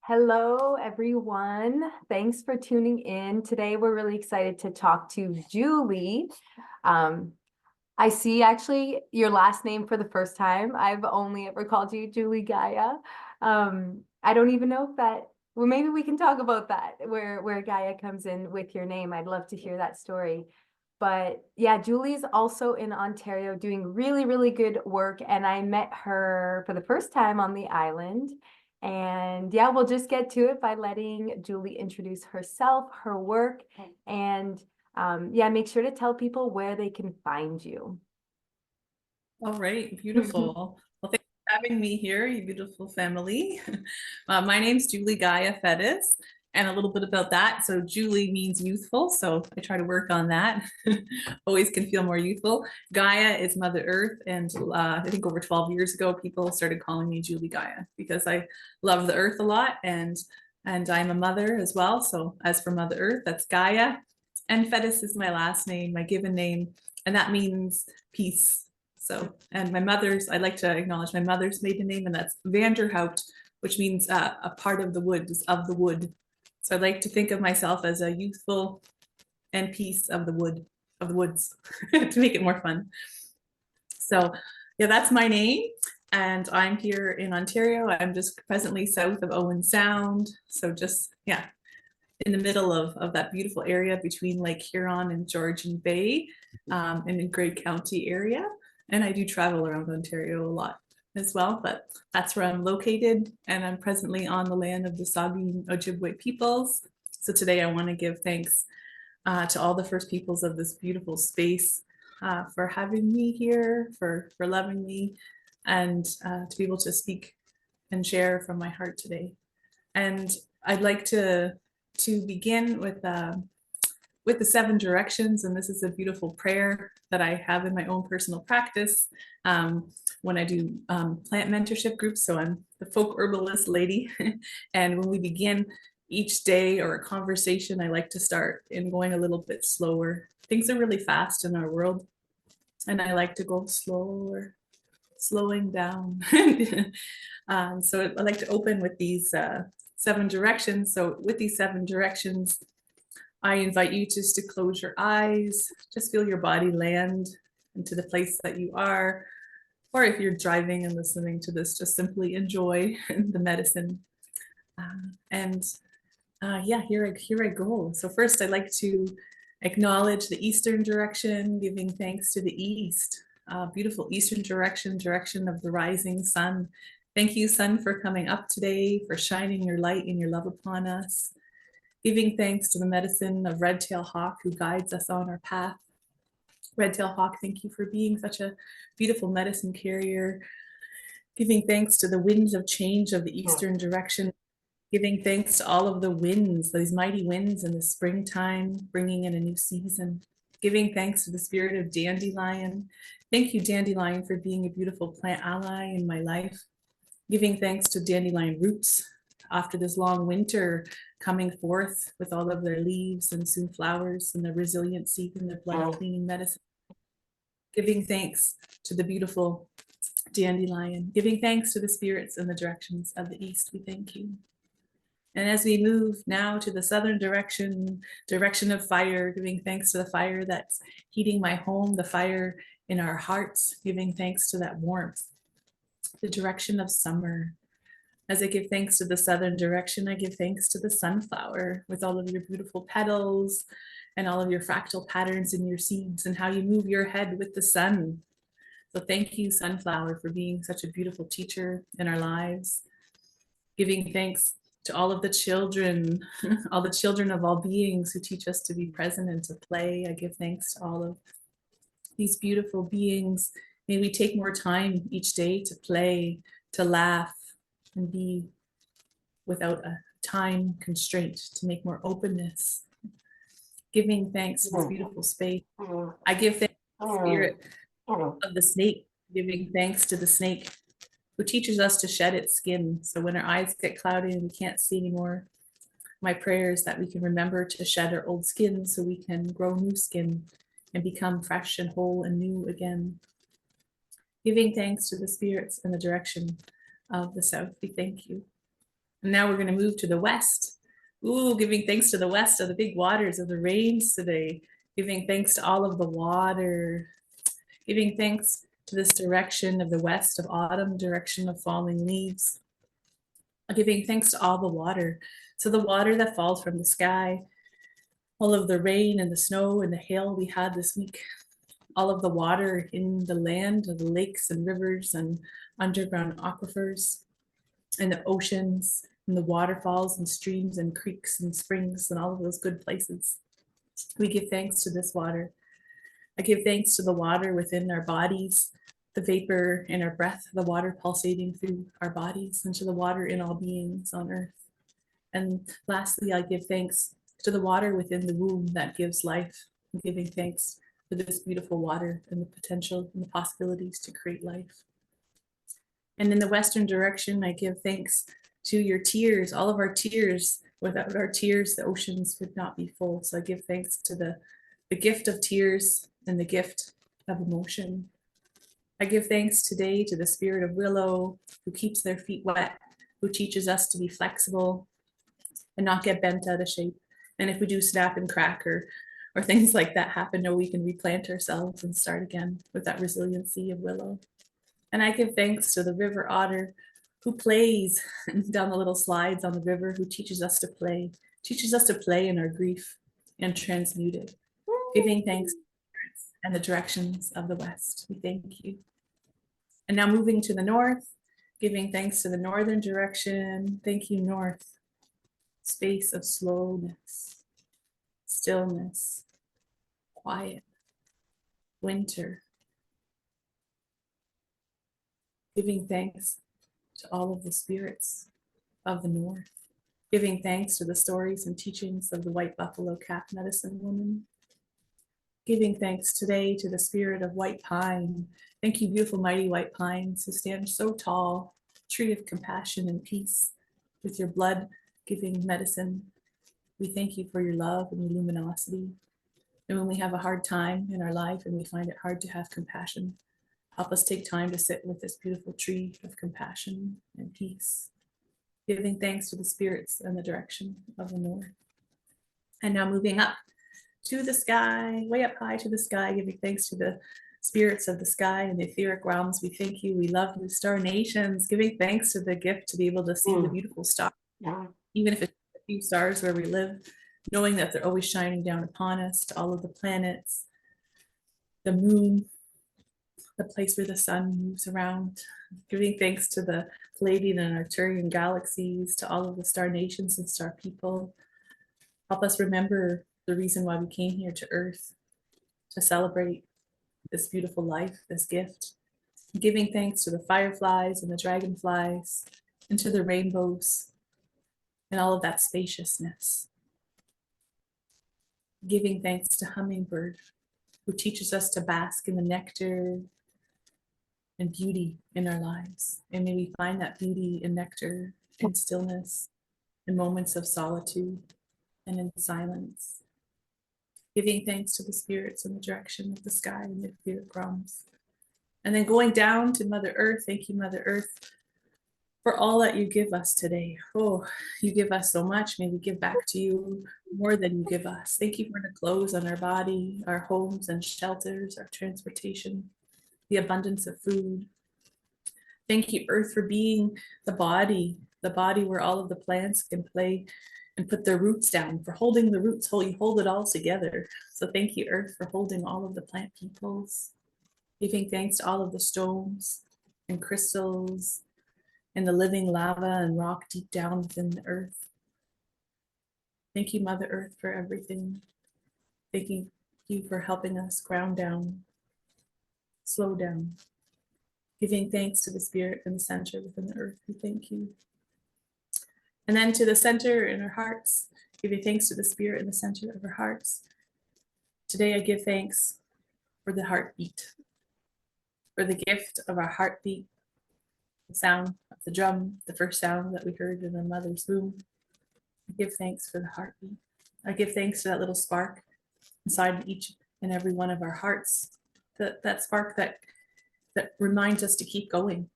Hello, everyone. Thanks for tuning in. Today, we're really excited to talk to Julie. Um, I see actually your last name for the first time. I've only ever called you Julie Gaia. I don't even know if well, maybe we can talk about that, where Gaia comes in with your name. I'd love to hear that story. But yeah, Julie's also in Ontario doing really, really good work. And I met her for the first time on the island. And yeah, we'll just get to it by letting Julie introduce herself, her work, and yeah, make sure to tell people where they can find you. All right, beautiful. Well, thanks for having me here, you beautiful family. My name's Julie Gaia Fettis, and a little bit about that. So Julie means youthful, so I try to work on that. Always can feel more youthful. Gaia is Mother Earth, and I think over 12 years ago, people started calling me Julie Gaia because I love the earth a lot, and I'm a mother as well. So as for Mother Earth, that's Gaia, and Fettis is my last name, my given name, and that means peace. So, and I'd like to acknowledge my mother's maiden name, and that's Vanderhout, which means a part of the woods, of the wood. So I like to think of myself as a youthful and piece of the wood, of the woods, to make it more fun. So yeah, that's my name. And I'm here in Ontario. I'm just presently south of Owen Sound. So just, yeah, in the middle of that beautiful area between Lake Huron and Georgian Bay, in the Grey County area. And I do travel around Ontario a lot as well, but that's where I'm located. And I'm presently on the land of the Saugeen Ojibwe peoples. So today I want to give thanks to all the First Peoples of this beautiful space for having me here, for loving me, and to be able to speak and share from my heart today. And I'd like to begin with the 7 directions, and this is a beautiful prayer that I have in my own personal practice when I do plant mentorship groups. So I'm the folk herbalist lady, and when we begin each day or a conversation, I like to start in going a little bit slower. Things are really fast in our world, and I like to go slower, slowing down. So I like to open with these 7 directions. So with these 7 directions, I invite you just to close your eyes, just feel your body land into the place that you are. Or if you're driving and listening to this, just simply enjoy the medicine. And yeah, here I go. So first I'd like to acknowledge the Eastern direction, giving thanks to the East. Beautiful Eastern direction, direction of the rising sun. Thank you, sun, for coming up today, for shining your light and your love upon us. Giving thanks to the medicine of Red-tailed Hawk who guides us on our path. Red-tailed Hawk, thank you for being such a beautiful medicine carrier. Giving thanks to the winds of change of the Eastern direction. Giving thanks to all of the winds, these mighty winds in the springtime, bringing in a new season. Giving thanks to the spirit of Dandelion. Thank you, Dandelion, for being a beautiful plant ally in my life. Giving thanks to dandelion roots after this long winter, coming forth with all of their leaves and soon flowers and the resiliency and their blood cleaning medicine. Giving thanks to the beautiful dandelion. Giving thanks to the spirits and the directions of the East. We thank you. And as we move now to the southern direction, direction of fire, giving thanks to the fire that's heating my home, the fire in our hearts, giving thanks to that warmth. The direction of summer. As I give thanks to the southern direction, I give thanks to the sunflower with all of your beautiful petals and all of your fractal patterns in your seeds and how you move your head with the sun. So thank you, sunflower, for being such a beautiful teacher in our lives. Giving thanks to all of the children, all the children of all beings who teach us to be present and to play. I give thanks to all of these beautiful beings. May we take more time each day to play, to laugh, and be without a time constraint, to make more openness. Giving thanks to this beautiful space. I give thanks to the spirit of the snake, giving thanks to the snake who teaches us to shed its skin. So when our eyes get cloudy and we can't see anymore, my prayer is that we can remember to shed our old skin so we can grow new skin and become fresh and whole and new again. Giving thanks to the spirits and the direction of the South, we thank you. And now we're going to move to the west. Ooh, giving thanks to the west of the big waters of the rains today. Giving thanks to all of the water. Giving thanks to this direction of the west of autumn, direction of falling leaves. Giving thanks to all the water. So the water that falls from the sky, all of the rain and the snow and the hail we had this week, all of the water in the land, of the lakes and rivers and underground aquifers, and the oceans and the waterfalls and streams and creeks and springs and all of those good places. We give thanks to this water. I give thanks to the water within our bodies, the vapor in our breath, the water pulsating through our bodies, and to the water in all beings on earth. And lastly, I give thanks to the water within the womb that gives life. I'm giving thanks for this beautiful water and the potential and the possibilities to create life. And in the western direction, I give thanks to your tears, all of our tears. Without our tears, the oceans would not be full. So I give thanks to the gift of tears and the gift of emotion. I give thanks today to the spirit of willow, who keeps their feet wet, who teaches us to be flexible and not get bent out of shape. And if we do snap and crack or things like that happen, know we can replant ourselves and start again with that resiliency of willow. And I give thanks to the river otter, who plays down the little slides on the river, who teaches us to play in our grief and transmute it. Giving thanks and the directions of the west. We thank you. And now moving to the north, giving thanks to the northern direction. Thank you, north. Space of slowness, stillness, quiet, winter. Giving thanks to all of the spirits of the north. Giving thanks to the stories and teachings of the white buffalo calf medicine woman. Giving thanks today to the spirit of white pine. Thank you, beautiful, mighty white pines who stand so tall, tree of compassion and peace, with your blood giving medicine. We thank you for your love and your luminosity. And when we have a hard time in our life and we find it hard to have compassion, help us take time to sit with this beautiful tree of compassion and peace. Giving thanks to the spirits and the direction of the north. And now moving up to the sky, way up high to the sky, giving thanks to the spirits of the sky and the etheric realms. We thank you. We love you, star nations, giving thanks to the gift to be able to see the beautiful stars, even if it's a few stars where we live, knowing that they're always shining down upon us, to all of the planets, the moon, the place where the sun moves around, giving thanks to the Pleiadian and Arcturian galaxies, to all of the star nations and star people. Help us remember the reason why we came here to Earth, to celebrate this beautiful life, this gift. Giving thanks to the fireflies and the dragonflies, and to the rainbows, and all of that spaciousness. Giving thanks to Hummingbird, who teaches us to bask in the nectar and beauty in our lives. And may we find that beauty and nectar in stillness, in moments of solitude and in silence. Giving thanks to the spirits in the direction of the sky and the etheric realms. And then going down to Mother Earth. Thank you, Mother Earth, for all that you give us today. Oh, you give us so much. May we give back to you more than you give us. Thank you for the clothes on our body, our homes and shelters, our transportation, the abundance of food. Thank you, Earth, for being the body where all of the plants can play and put their roots down, for holding the roots, you hold it all together. So thank you, Earth, for holding all of the plant peoples. Giving thanks to all of the stones and crystals and the living lava and rock deep down within the earth. Thank you, Mother Earth, for everything. Thank you for helping us ground down, slow down. Giving thanks to the spirit in the center within the earth. We thank you. And then to the center in our hearts, giving thanks to the spirit in the center of our hearts. Today I give thanks for the heartbeat, for the gift of our heartbeat, the sound of the drum, the first sound that we heard in our mother's womb. I give thanks for the heartbeat. I give thanks to that little spark inside each and every one of our hearts, that spark that reminds us to keep going,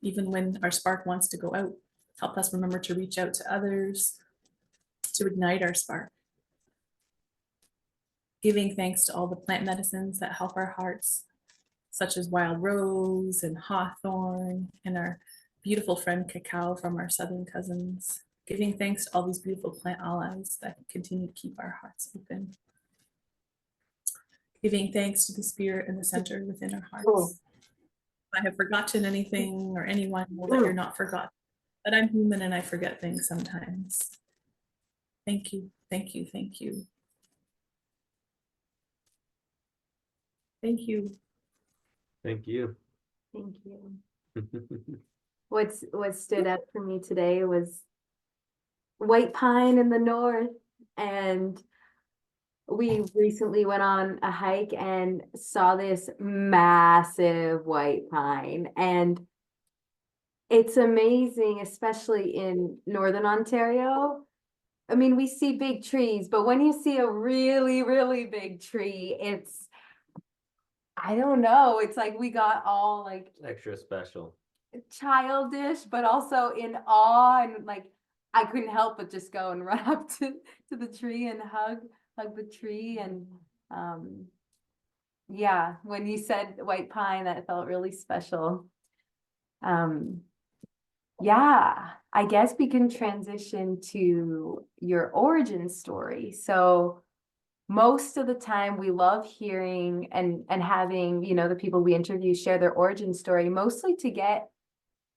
even when our spark wants to go out. help us remember to reach out to others, to ignite our spark. Giving thanks to all the plant medicines that help our hearts, such as wild rose and hawthorn and our beautiful friend cacao from our southern cousins. Giving thanks to all these beautiful plant allies that continue to keep our hearts open. Giving thanks to the spirit in the center within our hearts. If I have forgotten anything or anyone, know that you're not forgotten, that I'm human and I forget things sometimes. Thank you, thank you, thank you. Thank you. Thank you. Thank you. What stood out for me today was white pine in the north, and we recently went on a hike and saw this massive white pine, and it's amazing, especially in northern Ontario. I mean, we see big trees, but when you see a really, really big tree, it's, I don't know, it's like we got all like Extra special. childish, but also in awe, and like I couldn't help but just go and run up to the tree and hug the tree. And yeah, when you said white pine, that felt really special. Yeah, I guess we can transition to your origin story. So most of the time we love hearing and having, you know, the people we interview share their origin story, mostly to get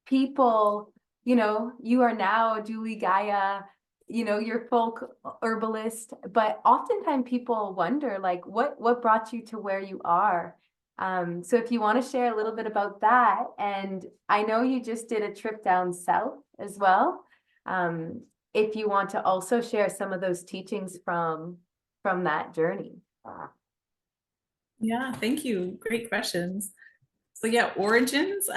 people, you know, you are now Julie Gaia, you know, you're folk herbalist, but oftentimes people wonder like what brought you to where you are. So if you want to share a little bit about that, and I know you just did a trip down south as well. If you want to also share some of those teachings from that journey. Yeah, thank you. Great questions. So yeah, origins.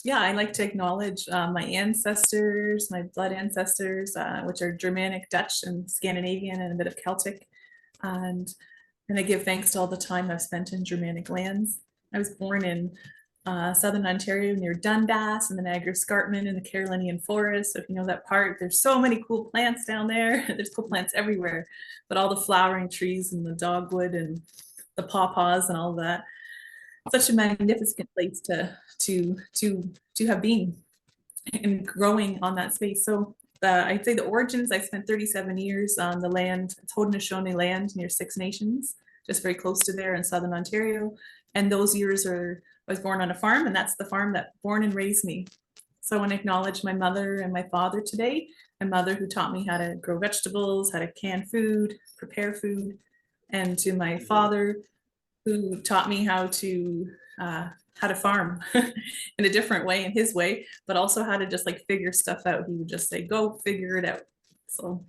Yeah, I like to acknowledge my ancestors, my blood ancestors, which are Germanic, Dutch, and Scandinavian, and a bit of Celtic. And I give thanks to all the time I've spent in Germanic lands. I was born in southern Ontario near Dundas and the Niagara Escarpment in the Carolinian Forest. So if you know that part, there's so many cool plants down there. There's cool plants everywhere, but all the flowering trees and the dogwood and the pawpaws and all that. Such a magnificent place to have been and growing on that space. So I'd say the origins, I spent 37 years on the land, it's Haudenosaunee land near Six Nations, just very close to there in southern Ontario. And those years I was born on a farm, and that's the farm that born and raised me. So I want to acknowledge my mother and my father today. My mother, who taught me how to grow vegetables, how to can food, prepare food, and to my father, who taught me how to farm in a different way, in his way, but also how to just like figure stuff out. He would just say, go figure it out. So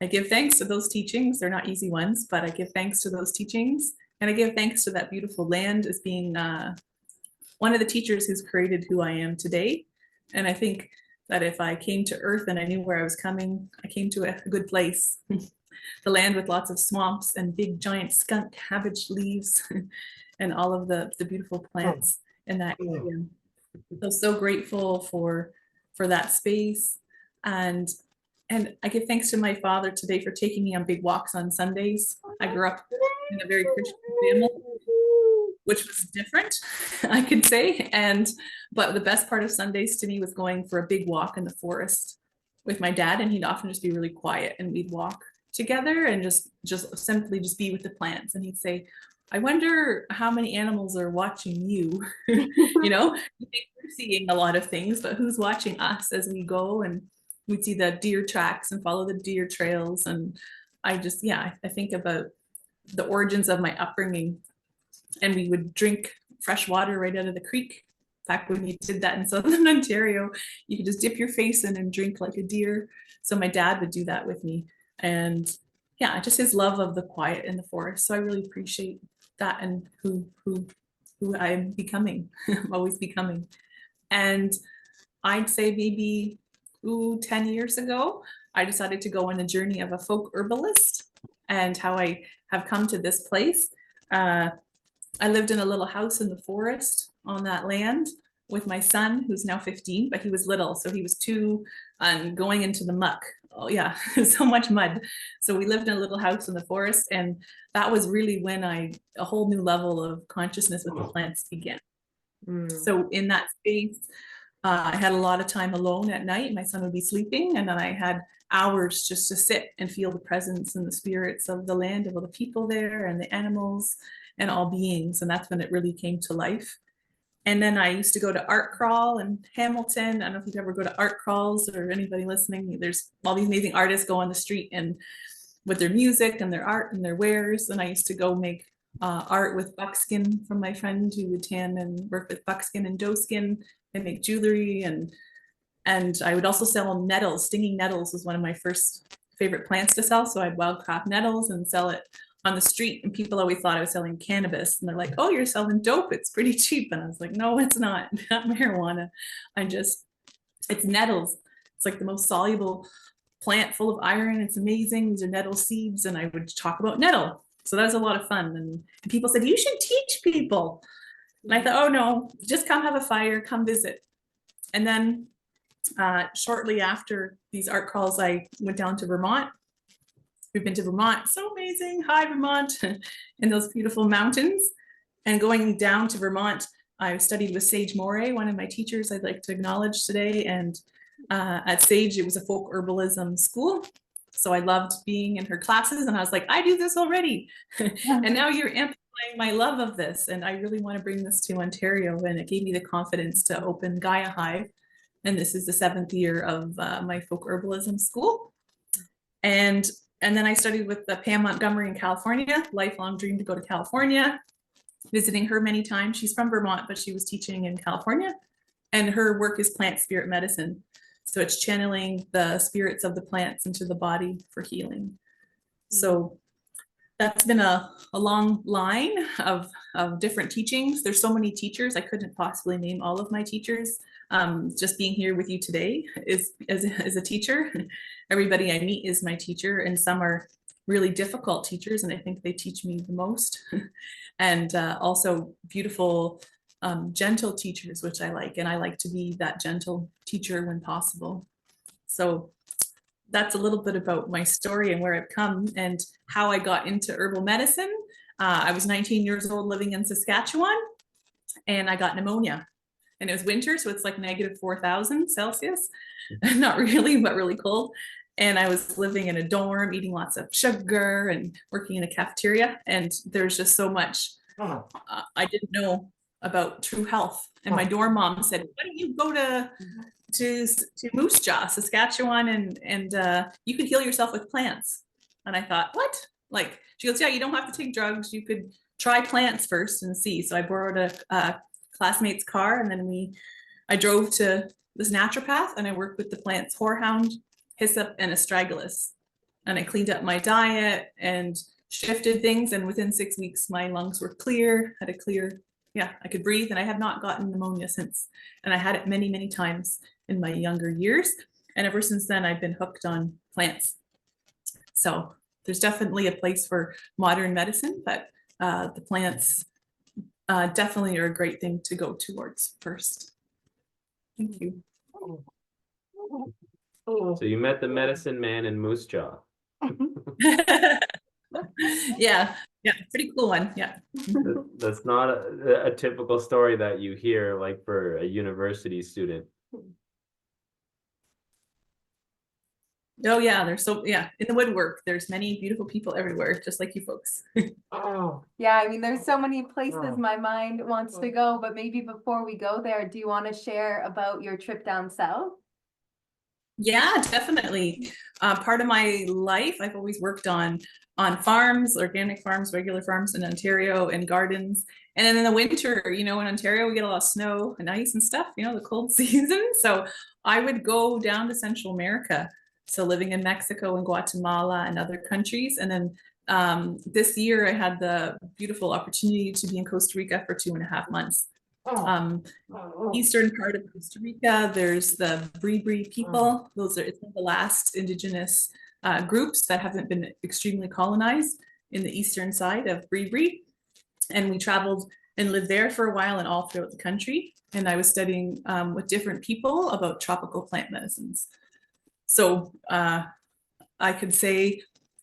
I give thanks to those teachings. They're not easy ones, but I give thanks to those teachings. And I give thanks to that beautiful land as being one of the teachers who's created who I am today. And I think that if I came to Earth and I knew where I was coming, I came to a good place. The land with lots of swamps and big giant skunk cabbage leaves and all of the beautiful plants in that area. So grateful for that space. And I give thanks to my father today for taking me on big walks on Sundays. I grew up in a very Christian family, which was different, I could say. But the best part of Sundays to me was going for a big walk in the forest with my dad, and he'd often just be really quiet, and we'd walk together and just simply just be with the plants. And he'd say, I wonder how many animals are watching you. You know, you think we're seeing a lot of things, but who's watching us as we go? And we'd see the deer tracks and follow the deer trails. And I think about the origins of my upbringing. And we would drink fresh water right out of the creek. Back when you did that in southern Ontario, you could just dip your face in and drink like a deer. So my dad would do that with me. And yeah, just his love of the quiet in the forest. So I really appreciate that, and who I'm becoming, always becoming. And I'd say maybe 10 years ago, I decided to go on a journey of a folk herbalist, and how I have come to this place. I lived in a little house in the forest on that land with my son, who's now 15, but he was little, so he was 2 and going into the muck. Oh yeah, so much mud. So we lived in a little house in the forest, and that was really when a whole new level of consciousness with the plants began. So in that space, I had a lot of time alone at night. My son would be sleeping, and then I had hours just to sit and feel the presence and the spirits of the land, of all the people there and the animals and all beings. And that's when it really came to life. And then I used to go to art crawl in Hamilton. I don't know if you ever go to art crawls or anybody listening. There's all these amazing artists go on the street and with their music and their art and their wares. And I used to go make art with buckskin from my friend who would tan and work with buckskin and doe skin and make jewelry. And I would also sell nettles. Stinging nettles was one of my first favorite plants to sell. So I'd wildcraft nettles and sell it on the street, and people always thought I was selling cannabis, and they're like, oh, you're selling dope, it's pretty cheap. And I was like, no, it's not marijuana. It's nettles. It's like the most soluble plant, full of iron. It's amazing. These are nettle seeds. And I would talk about nettle. So that was a lot of fun. And people said, you should teach people. And I thought, oh no, just come have a fire, come visit. And then shortly after these art crawls, I went down to Vermont. We've been to Vermont, so amazing, Hive, Vermont, in those beautiful mountains. And going down to Vermont, I studied with Sage Moray, one of my teachers I'd like to acknowledge today. And at Sage, it was a folk herbalism school. So I loved being in her classes, and I was like, I do this already. And now you're amplifying my love of this. And I really want to bring this to Ontario. And it gave me the confidence to open Gaia Hive. And this is the 7th year of my folk herbalism school. And then I studied with Pam Montgomery in California, lifelong dream to go to California, visiting her many times. She's from Vermont, but she was teaching in California. And her work is plant spirit medicine. So it's channeling the spirits of the plants into the body for healing. So that's been a long line of different teachings. There's so many teachers, I couldn't possibly name all of my teachers. Just being here with you today is as a teacher. Everybody I meet is my teacher, and some are really difficult teachers, and I think they teach me the most. And also beautiful, gentle teachers, which I like, and I like to be that gentle teacher when possible. So that's a little bit about my story and where I've come and how I got into herbal medicine. I was 19 years old living in Saskatchewan, and I got pneumonia. And it was winter, so it's like -4,000 Celsius. Not really, but really cold. And I was living in a dorm, eating lots of sugar and working in a cafeteria. And there's just so much I didn't know about true health. And my dorm mom said, why don't you go to Moose Jaw, Saskatchewan, and you could heal yourself with plants. And I thought, what? Like, she goes, yeah, you don't have to take drugs. You could try plants first and see. So I borrowed a classmate's car, and then I drove to this naturopath, and I worked with the plants horehound, hyssop, and astragalus. And I cleaned up my diet and shifted things, and within 6 weeks my lungs were clear, I could breathe, and I have not gotten pneumonia since. And I had it many times in my younger years, and ever since then I've been hooked on plants. So there's definitely a place for modern medicine, but the plants definitely are a great thing to go towards first. Thank you. So you met the medicine man in Moose Jaw. Yeah, pretty cool one. Yeah. That's not a typical story that you hear, like, for a university student. Oh yeah, in the woodwork, there's many beautiful people everywhere, just like you folks. Yeah, I mean, there's so many places my mind wants to go, but maybe before we go there, do you want to share about your trip down south? Yeah, definitely. Part of my life, I've always worked on farms, organic farms, regular farms in Ontario, and gardens. And then in the winter, in Ontario, we get a lot of snow and ice and stuff, the cold season. So I would go down to Central America. So living in Mexico and Guatemala and other countries. And then this year I had the beautiful opportunity to be in Costa Rica for 2.5 months. Eastern part of Costa Rica, there's the Bribri people. It's one of the last indigenous groups that haven't been extremely colonized in the eastern side of Bribri. And we traveled and lived there for a while and all throughout the country. and I was studying with different people about tropical plant medicines. So I could say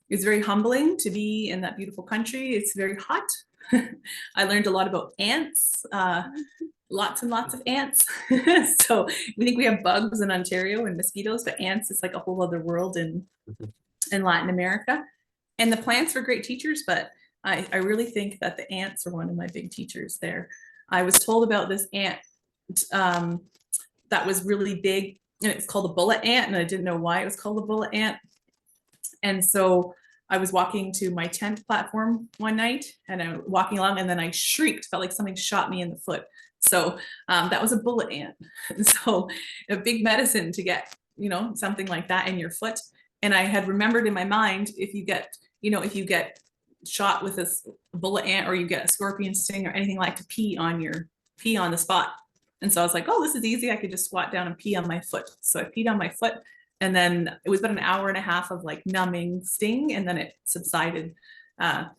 it's very humbling to be in that beautiful country. It's very hot. I learned a lot about ants, lots and lots of ants. So we think we have bugs in Ontario and mosquitoes, but ants is like a whole other world in Latin America. And the plants were great teachers, but I really think that the ants are one of my big teachers there. I was told about this ant that was really big, and it's called a bullet ant, and I didn't know why it was called a bullet ant. And so I was walking to my tent platform one night, and I'm walking along, and then I shrieked, felt like something shot me in the foot. So that was a bullet ant. So a big medicine to get, you know, something like that in your foot. And I had remembered in my mind, if you get, you know, if you get shot with this bullet ant, or you get a scorpion sting or anything, like to pee on the spot. And so I was like, oh, this is easy. I could just squat down and pee on my foot. So I peed on my foot, and then it was about an hour and a half of like numbing sting, and then it subsided. That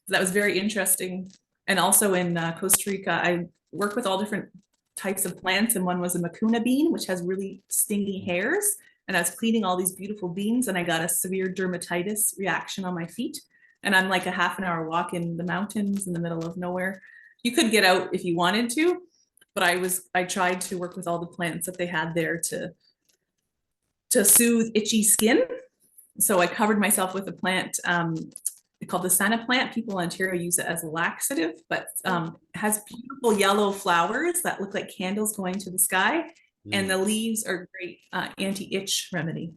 was very interesting. And also in Costa Rica, I work with all different types of plants, and one was a mucuna bean, which has really stingy hairs. And I was cleaning all these beautiful beans, and I got a severe dermatitis reaction on my feet. And I'm like a half an hour walk in the mountains in the middle of nowhere. You could get out if you wanted to, but I tried to work with all the plants that they had there to soothe itchy skin. So I covered myself with a plant called the senna plant. People in Ontario use it as a laxative, but has beautiful yellow flowers that look like candles going to the sky. And the leaves are great anti-itch remedy.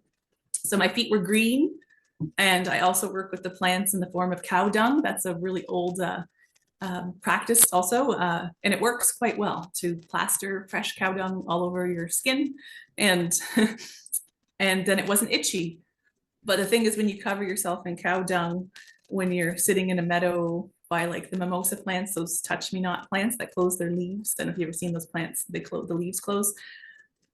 So my feet were green. And I also work with the plants in the form of cow dung. That's a really old practice also. And it works quite well to plaster fresh cow dung all over your skin. And then it wasn't itchy. But the thing is, when you cover yourself in cow dung, when you're sitting in a meadow by like the mimosa plants, those touch-me-not plants that close their leaves. And if you've ever seen those plants, the leaves close.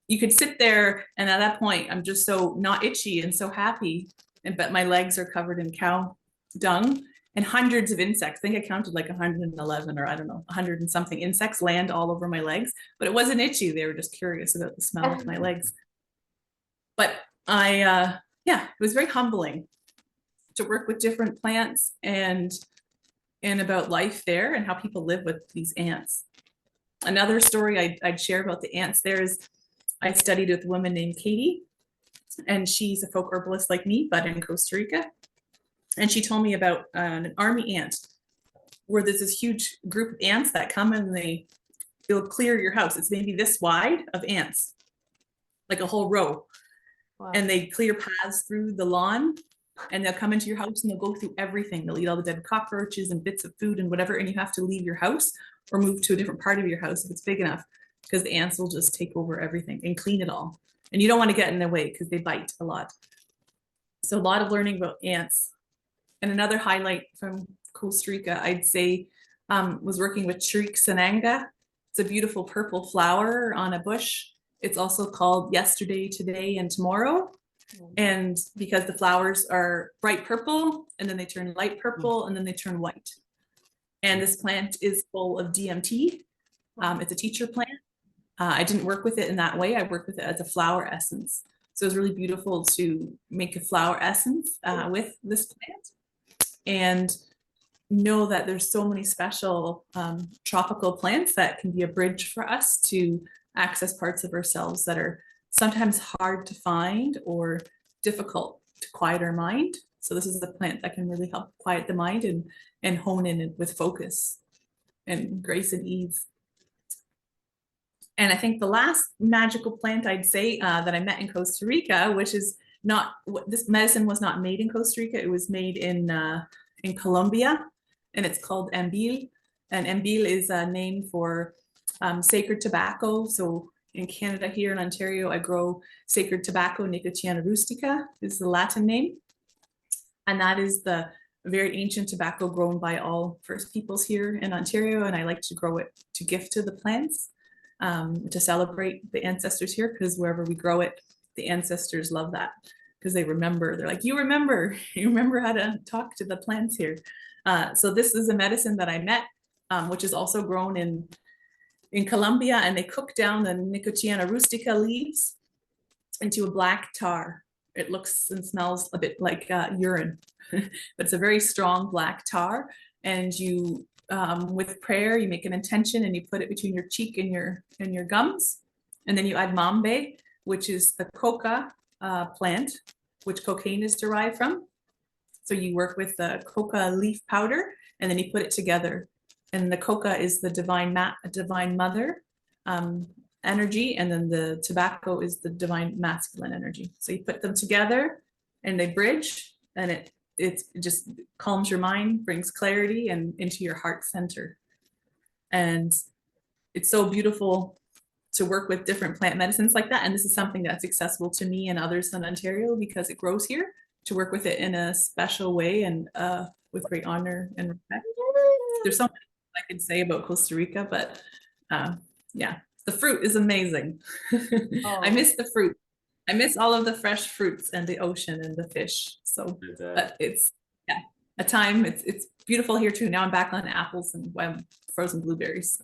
You could sit there, and at that point, I'm just so not itchy and so happy. But my legs are covered in cow dung, and hundreds of insects. I think I counted like 111, or I don't know, 100 and something insects land all over my legs, but it wasn't itchy. They were just curious about the smell of my legs. But yeah, it was very humbling to work with different plants and about life there and how people live with these ants. Another story I'd share about the ants there is I studied with a woman named Katie, and she's a folk herbalist like me, but in Costa Rica. And she told me about an army ant, where there's this huge group of ants that come and they'll clear your house. It's maybe this wide of ants, like a whole row. Wow. And they clear paths through the lawn, and they'll come into your house and they'll go through everything. They'll eat all the dead cockroaches and bits of food and whatever, and you have to leave your house or move to a different part of your house if it's big enough, because the ants will just take over everything and clean it all. And you don't want to get in their way because they bite a lot. So a lot of learning about ants. And another highlight from Costa Rica, I'd say, was working with Chirik Sananga. It's a beautiful purple flower on a bush. It's also called yesterday, today, and tomorrow. And because the flowers are bright purple, and then they turn light purple, and then they turn white. And this plant is full of DMT. It's a teacher plant. I didn't work with it in that way. I worked with it as a flower essence. So it was really beautiful to make a flower essence with this plant, and know that there's so many special tropical plants that can be a bridge for us to access parts of ourselves that are sometimes hard to find or difficult to quiet our mind. So this is a plant that can really help quiet the mind and hone in with focus and grace and ease. And I think the last magical plant I'd say that I met in Costa Rica, which is not, this medicine was not made in Costa Rica, it was made in Colombia, and it's called ambil. And ambil is a name for sacred tobacco. So in Canada here in Ontario, I grow sacred tobacco, Nicotiana rustica is the Latin name. And that is the very ancient tobacco grown by all First Peoples here in Ontario. And I like to grow it to gift to the plants, to celebrate the ancestors here, because wherever we grow it, the ancestors love that because they remember. They're like, you remember how to talk to the plants here. So this is a medicine that I met, which is also grown in in Colombia, and they cook down the Nicotiana rustica leaves into a black tar. It looks and smells a bit like urine, but it's a very strong black tar. And you, with prayer, you make an intention and you put it between your cheek and your gums. And then you add mambe, which is the coca plant, which cocaine is derived from. So you work with the coca leaf powder, and then you put it together. And the coca is the divine mother energy, and then the tobacco is the divine masculine energy. So you put them together, and they bridge, and it just calms your mind, brings clarity and into your heart center. And it's so beautiful to work with different plant medicines like that. And this is something that's accessible to me and others in Ontario because it grows here, to work with it in a special way and with great honor and respect. There's so much I could say about Costa Rica, but yeah, the fruit is amazing. I miss the fruit. I miss all of the fresh fruits and the ocean and the fish. So but it's a time. It's beautiful here too. Now I'm back on apples and frozen blueberries.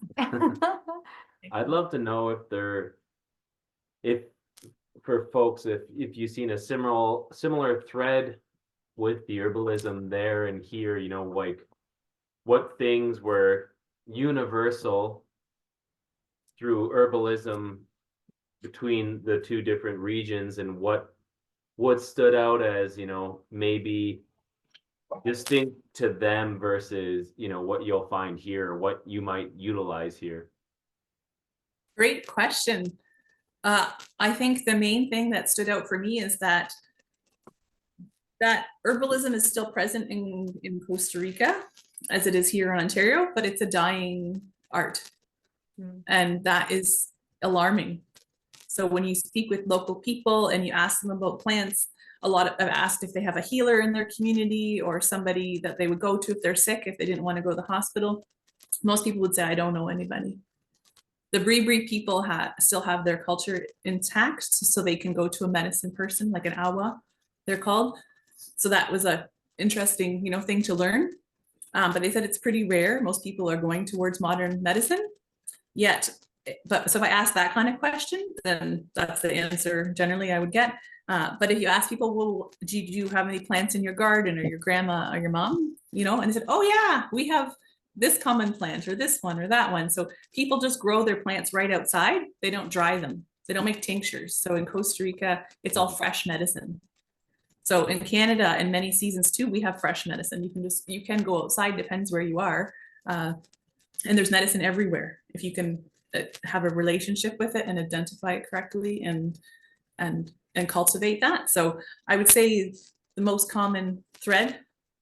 I'd love to know if for folks, if you've seen a similar thread with the herbalism there and here, you know, like what things were universal through herbalism between the two different regions, and what stood out as, you know, maybe distinct to them versus, you know, what you'll find here, what you might utilize here. Great question. I think the main thing that stood out for me is that herbalism is still present in Costa Rica as it is here in Ontario, but it's a dying art. And that is alarming. So when you speak with local people and you ask them about plants, I've asked if they have a healer in their community or somebody that they would go to if they're sick, if they didn't want to go to the hospital. Most people would say, I don't know anybody. The Bree people still have their culture intact, so they can go to a medicine person, like an awa, they're called. So that was a interesting, you know, thing to learn. But they said it's pretty rare. Most people are going towards modern medicine. But so if I ask that kind of question, then that's the answer generally I would get. But if you ask people, well, do you have any plants in your garden, or your grandma or your mom, you know, and they said, oh yeah, we have this common plant or this one or that one. So people just grow their plants right outside. They don't dry them. They don't make tinctures. So in Costa Rica, it's all fresh medicine. So in Canada and many seasons too, we have fresh medicine. You can go outside, depends where you are. And there's medicine everywhere. If you can have a relationship with it and identify it correctly and cultivate that. So I would say the most common thread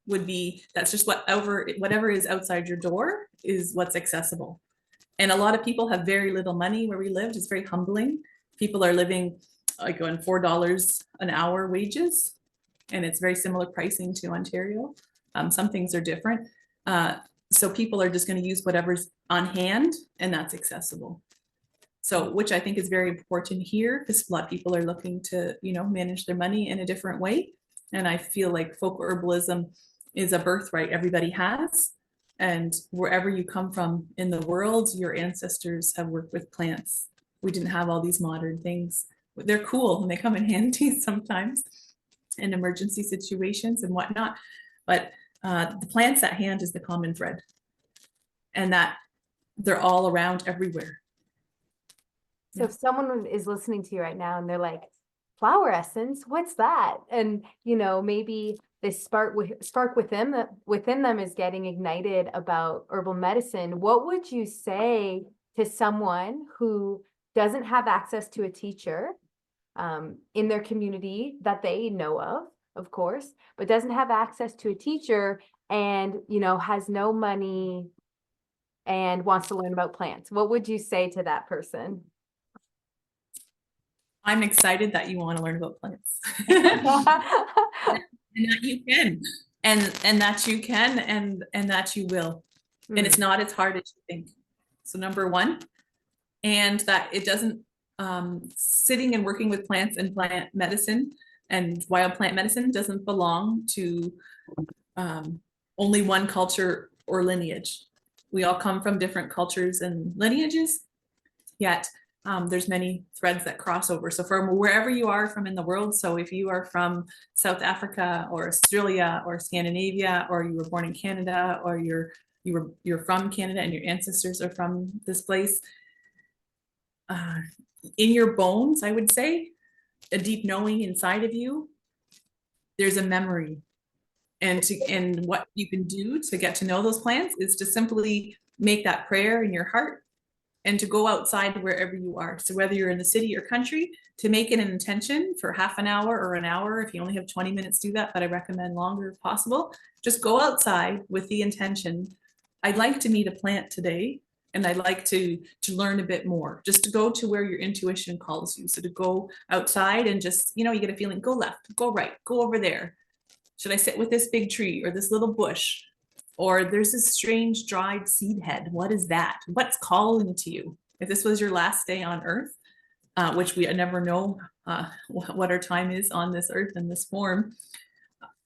would be that's just whatever is outside your door is what's accessible. And a lot of people have very little money where we lived. It's very humbling. People are living like on $4 an hour wages, and it's very similar pricing to Ontario. Some things are different. So people are just going to use whatever's on hand, and that's accessible. So, which I think is very important here, because a lot of people are looking to, you know, manage their money in a different way. And I feel like folk herbalism is a birthright everybody has. And wherever you come from in the world, your ancestors have worked with plants. We didn't have all these modern things. They're cool and they come in handy sometimes in emergency situations and whatnot. But the plants at hand is the common thread, and that they're all around everywhere. So if someone is listening to you right now and they're like, flower essence, what's that? And, you know, maybe this spark within them is getting ignited about herbal medicine. What would you say to someone who doesn't have access to a teacher in their community that they know of course, but doesn't have access to a teacher and, you know, has no money and wants to learn about plants? What would you say to that person? I'm excited that you want to learn about plants. And that you can, and that you can, and that you will. And it's not as hard as you think. So number one, and that it doesn't, sitting and working with plants and plant medicine and wild plant medicine doesn't belong to only one culture or lineage. We all come from different cultures and lineages, yet there's many threads that cross over. So from wherever you are from in the world, so if you are from South Africa or Australia or Scandinavia, or you were born in Canada, or you're from Canada and your ancestors are from this place, in your bones, I would say, a deep knowing inside of you, there's a memory. And what you can do to get to know those plants is to simply make that prayer in your heart and to go outside wherever you are. So whether you're in the city or country, to make it an intention for half an hour or an hour, if you only have 20 minutes, do that, but I recommend longer if possible. Just go outside with the intention, I'd like to meet a plant today, and I'd like to learn a bit more, just to go to where your intuition calls you. So to go outside and just, you get a feeling, go left, go right, go over there. Should I sit with this big tree or this little bush? Or there's this strange dried seed head. What is that? What's calling to you? If this was your last day on earth, which we never know what our time is on this earth in this form,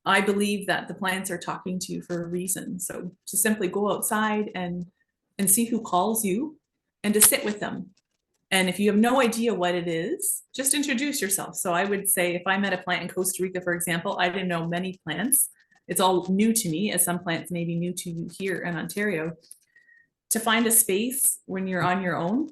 I believe that the plants are talking to you for a reason. So to simply go outside and see who calls you, and to sit with them. And if you have no idea what it is, just introduce yourself. So I would say if I met a plant in Costa Rica, for example, I didn't know many plants. It's all new to me, as some plants may be new to you here in Ontario. To find a space when you're on your own,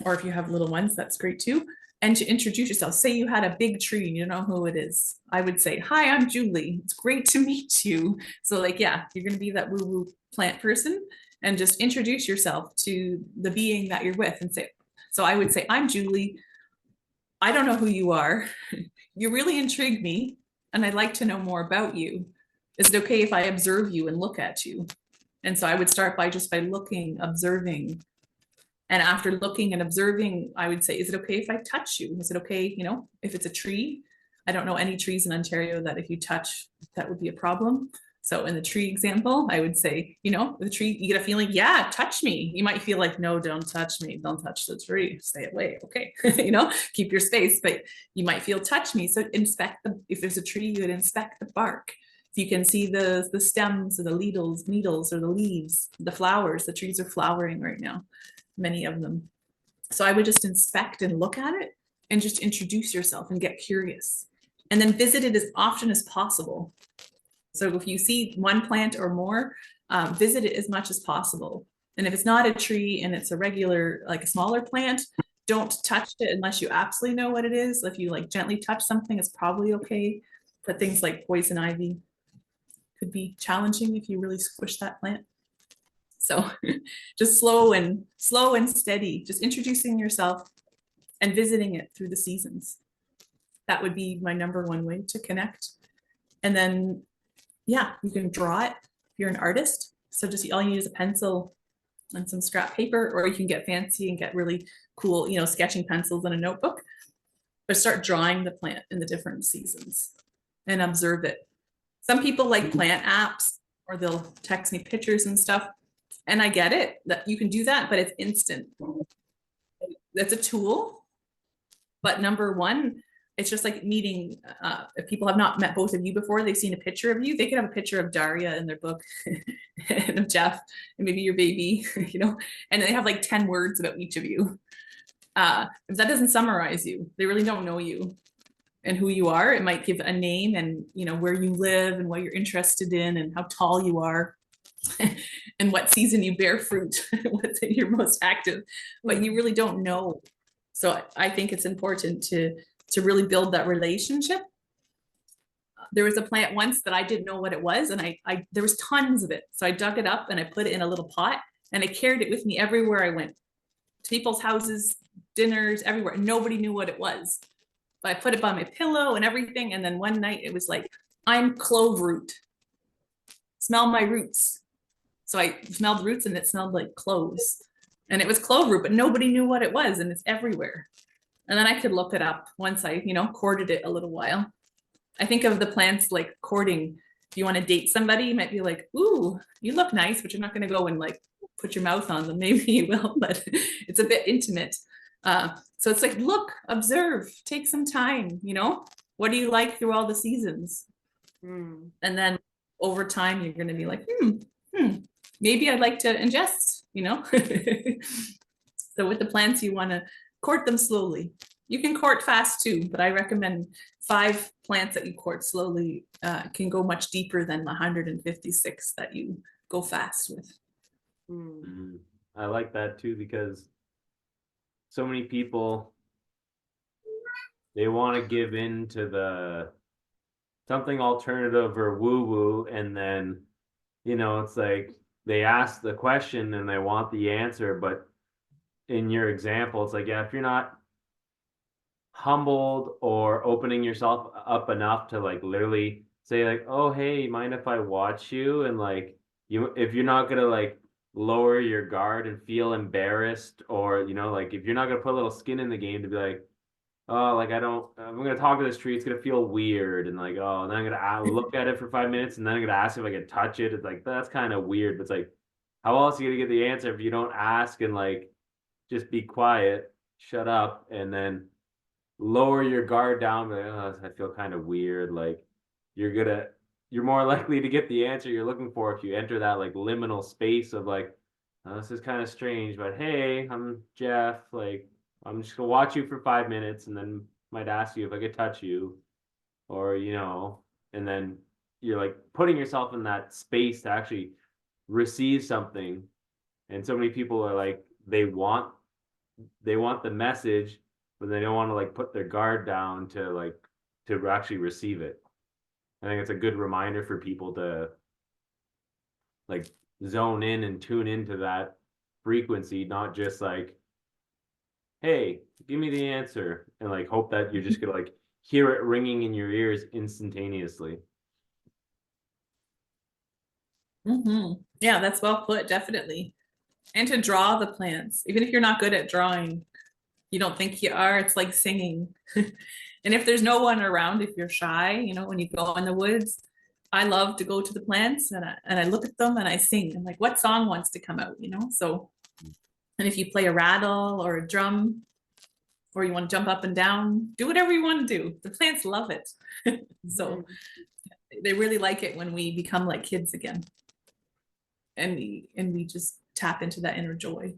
or if you have little ones, that's great too. And to introduce yourself. Say you had a big tree and you don't know who it is. I would say, hi, I'm Julie. It's great to meet you. So like, yeah, you're going to be that woo-woo plant person, and just introduce yourself to the being that you're with and say, so I would say, I'm Julie. I don't know who you are. You really intrigue me, and I'd like to know more about you. Is it okay if I observe you and look at you? And so I would start by looking, observing. And after looking and observing, I would say, is it okay if I touch you? Is it okay, if it's a tree? I don't know any trees in Ontario that if you touch, that would be a problem. So in the tree example, I would say, the tree, you get a feeling, yeah, touch me. You might feel like, no, don't touch me. Don't touch the tree. Stay away. Okay. Keep your space, but you might feel touch me. So if there's a tree, you would inspect the bark. If you can see the stems or the needles or the leaves, the flowers, the trees are flowering right now, many of them. So I would just inspect and look at it and just introduce yourself and get curious, and then visit it as often as possible. So if you see one plant or more, visit it as much as possible. And if it's not a tree and it's a regular, like a smaller plant, don't touch it unless you absolutely know what it is. If you gently touch something, it's probably okay. But things like poison ivy could be challenging if you really squish that plant. So just slow and steady, just introducing yourself and visiting it through the seasons. That would be my number one way to connect. And then, yeah, you can draw it if you're an artist. So just all you need is a pencil and some scrap paper, or you can get fancy and get really cool, sketching pencils and a notebook. But start drawing the plant in the different seasons and observe it. Some people like plant apps, or they'll text me pictures and stuff. And I get it that you can do that, but it's instant. That's a tool. But number one, it's just like meeting, if people have not met both of you before, they've seen a picture of you, they could have a picture of Dariya in their book and of Jeff and maybe your baby, and they have like 10 words about each of you. If that doesn't summarize you, they really don't know you and who you are. It might give a name and, where you live and what you're interested in and how tall you are and what season you bear fruit, what's you're most active, but you really don't know. So I think it's important to really build that relationship. There was a plant once that I didn't know what it was, and there was tons of it. So I dug it up and I put it in a little pot, and I carried it with me everywhere I went, to people's houses, dinners, everywhere. Nobody knew what it was. But I put it by my pillow and everything. And then one night it was like, I'm clove root. Smell my roots. So I smelled roots and it smelled like cloves. And it was clove root, but nobody knew what it was, and it's everywhere. And then I could look it up once I, courted it a little while. I think of the plants like courting. If you want to date somebody, you might be like, ooh, you look nice, but you're not going to go and put your mouth on them. Maybe you will, but it's a bit intimate. So it's like, look, observe, take some time, what do you like through all the seasons? And then over time, you're going to be like, maybe I'd like to ingest, So with the plants, you want to court them slowly. You can court fast too, but I recommend 5 plants that you court slowly can go much deeper than the 156 that you go fast with. I like that too, because so many people, they want to give in to the something alternative or woo-woo, and then, you know, it's like they ask the question and they want the answer, but in your example, it's like, yeah, if you're not humbled or opening yourself up enough to like literally say like, oh, hey, mind if I watch you? And like, if you're not gonna like lower your guard and feel embarrassed, or, you know, like if you're not gonna put a little skin in the game to be like, oh, like I'm gonna talk to this tree, it's gonna feel weird, and like, oh, and then I'm gonna look at it for 5 minutes, and then I'm gonna ask if I can touch it. It's like, that's kind of weird. But it's like, how else are you gonna get the answer if you don't ask and like just be quiet, shut up, and then lower your guard down? Like, oh, I feel kind of weird. Like, you're more likely to get the answer you're looking for if you enter that like liminal space of like, oh, this is kind of strange, but hey, I'm Jeff, like I'm just gonna watch you for 5 minutes and then might ask you if I could touch you, or, you know, and then you're like putting yourself in that space to actually receive something. And so many people are like, they want the message, but they don't want to like put their guard down to actually receive it. I think it's a good reminder for people to like zone in and tune into that frequency, not just like, hey, give me the answer, and like hope that you're just gonna like hear it ringing in your ears instantaneously. Yeah, that's well put, definitely. And to draw the plants, even if you're not good at drawing, you don't think you are, it's like singing. And if there's no one around, if you're shy, you know, when you go in the woods, I love to go to the plants and I look at them and I sing. I'm like, what song wants to come out, you know? So, and if you play a rattle or a drum, or you want to jump up and down, do whatever you want to do. The plants love it. So they really like it when we become like kids again. And we just tap into that inner joy.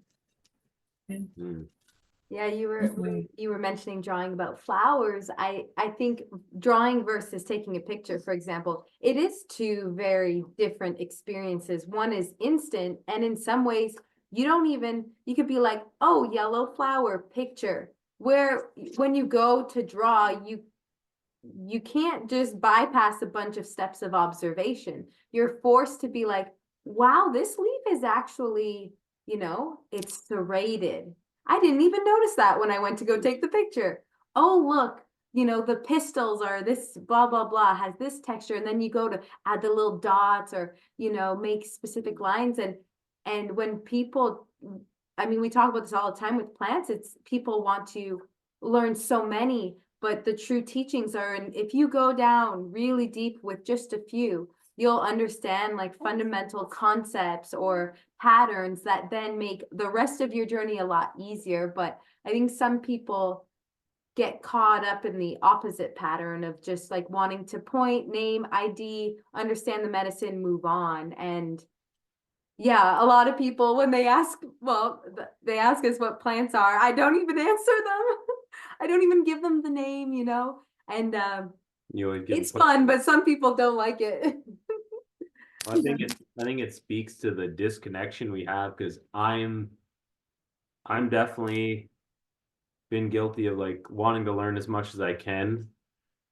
Yeah, you were mentioning drawing about flowers. I think drawing versus taking a picture, for example, it is 2 very different experiences. One is instant, and in some ways you could be like, oh, yellow flower, picture. Where when you go to draw, you can't just bypass a bunch of steps of observation. You're forced to be like, wow, this leaf is actually, you know, it's serrated. I didn't even notice that when I went to go take the picture. Oh, look, you know, the pistils are this blah, blah, blah, has this texture. And then you go to add the little dots or, you know, make specific lines. And when people, I mean, we talk about this all the time with plants, it's people want to learn so many, but the true teachings are, and if you go down really deep with just a few, you'll understand like fundamental concepts or patterns that then make the rest of your journey a lot easier. But I think some people get caught up in the opposite pattern of just like wanting to point, name, ID, understand the medicine, move on. And yeah, a lot of people, when they ask, well, they ask us what plants are, I don't even answer them. I don't even give them the name, you know, and it's fun, but some people don't like it. I think it speaks to the disconnection we have, because I'm definitely been guilty of like wanting to learn as much as I can,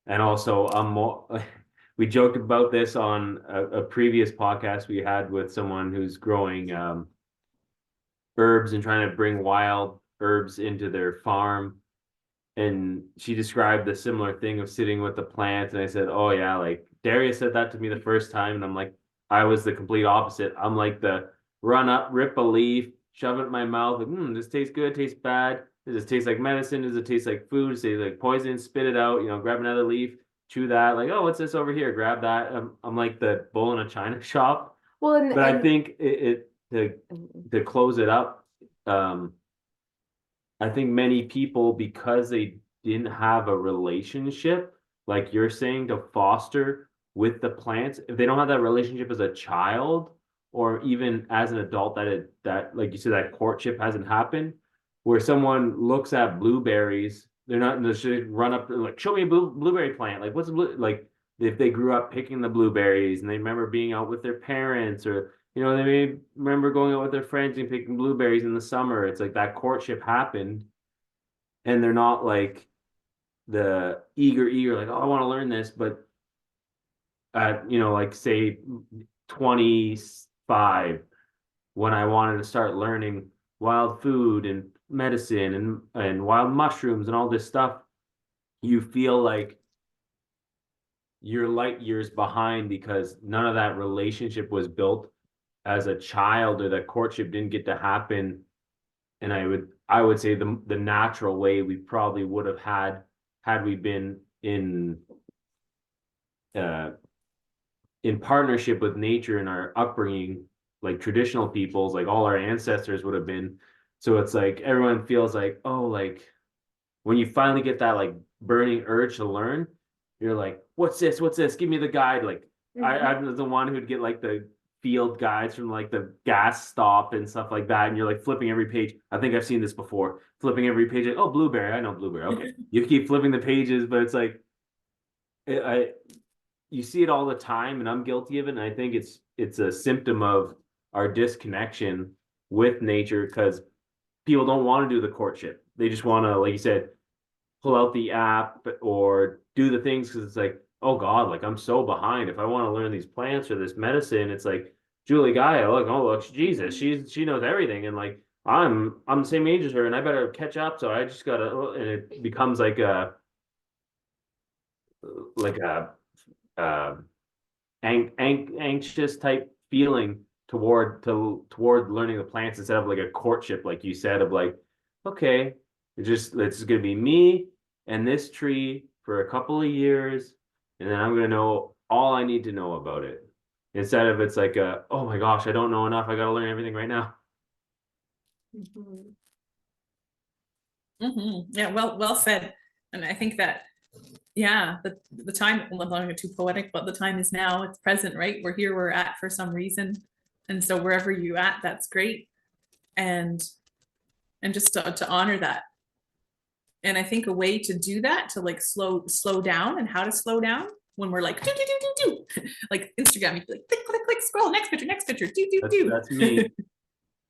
and also I'm more. We joked about this on a previous podcast we had with someone who's growing herbs and trying to bring wild herbs into their farm. And she described the similar thing of sitting with the plants. And I said, oh yeah, like Dariya said that to me the first time. And I'm like, I was the complete opposite. I'm like the run up, rip a leaf, shove it in my mouth. Like, this tastes good, tastes bad. Does it taste like medicine? Does it taste like food? Does it taste like poison? Spit it out, you know, grab another leaf, chew that. Like, oh, what's this over here? Grab that. I'm like the bull in a china shop. Well, but I think to close it up, I think many people, because they didn't have a relationship, like you're saying, to foster with the plants, if they don't have that relationship as a child or even as an adult, that like you said, that courtship hasn't happened, where someone looks at blueberries, they're not, they should run up and like, show me a blueberry plant. Like, what's a blue, like, if they grew up picking the blueberries and they remember being out with their parents, or, you know, they may remember going out with their friends and picking blueberries in the summer. It's like that courtship happened, and they're not like the eager, like, oh, I want to learn this. But at, you know, like say 25, when I wanted to start learning wild food and medicine and wild mushrooms and all this stuff, you feel like you're light years behind because none of that relationship was built as a child, or that courtship didn't get to happen. And I would say the natural way we probably would have had we been in partnership with nature in our upbringing, like traditional peoples, like all our ancestors would have been. So it's like everyone feels like, oh, like when you finally get that like burning urge to learn, you're like, what's this? What's this? Give me the guide. Like I'm the one who'd get like the field guides from like the gas stop and stuff like that. And you're like flipping every page. I think I've seen this before. Flipping every page. Like, oh, blueberry. I know blueberry. Okay. You keep flipping the pages, but it's like, you see it all the time, and I'm guilty of it. And I think it's a symptom of our disconnection with nature, because people don't want to do the courtship. They just want to, like you said, pull out the app or do the things because it's like, oh God, like I'm so behind. If I want to learn these plants or this medicine, it's like Julie Gaia, look, oh look, Jesus, she knows everything, and like I'm the same age as her, and I better catch up. So I just gotta, and it becomes like a anxious type feeling toward learning the plants, instead of like a courtship, like you said, of like, okay, it's gonna be me and this tree for a couple of years, and then I'm gonna know all I need to know about it, instead of it's like oh my gosh, I don't know enough, I gotta learn everything right now. Yeah, well said. And I think that, yeah, the time, well, I'm not going too poetic, but the time is now. It's present, right? We're here, we're at for some reason, and so wherever you at, that's great. And just to honor that. And I think a way to do that, to like slow down, and how to slow down when we're like do like Instagram, you like click click click, scroll, next picture, do. That's me.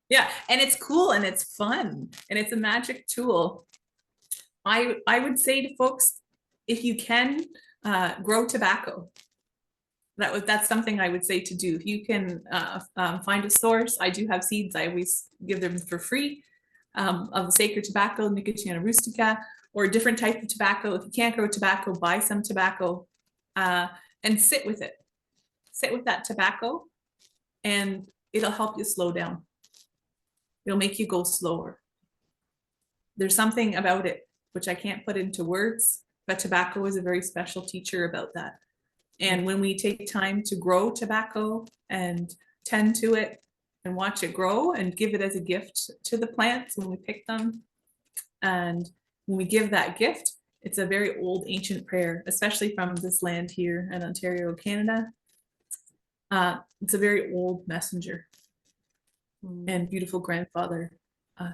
Yeah, and it's cool and it's fun and it's a magic tool. I would say to folks, if you can grow tobacco, that's something I would say to do. If you can find a source, I do have seeds. I always give them for free of the sacred tobacco, Nicotiana rustica, or a different type of tobacco. If you can't grow tobacco, buy some tobacco and sit with it. Sit with that tobacco, and it'll help you slow down. It'll make you go slower. There's something about it which I can't put into words, but tobacco is a very special teacher about that. And when we take time to grow tobacco and tend to it and watch it grow and give it as a gift to the plants when we pick them, and when we give that gift, it's a very old ancient prayer, especially from this land here in Ontario, Canada. It's a very old messenger and beautiful grandfather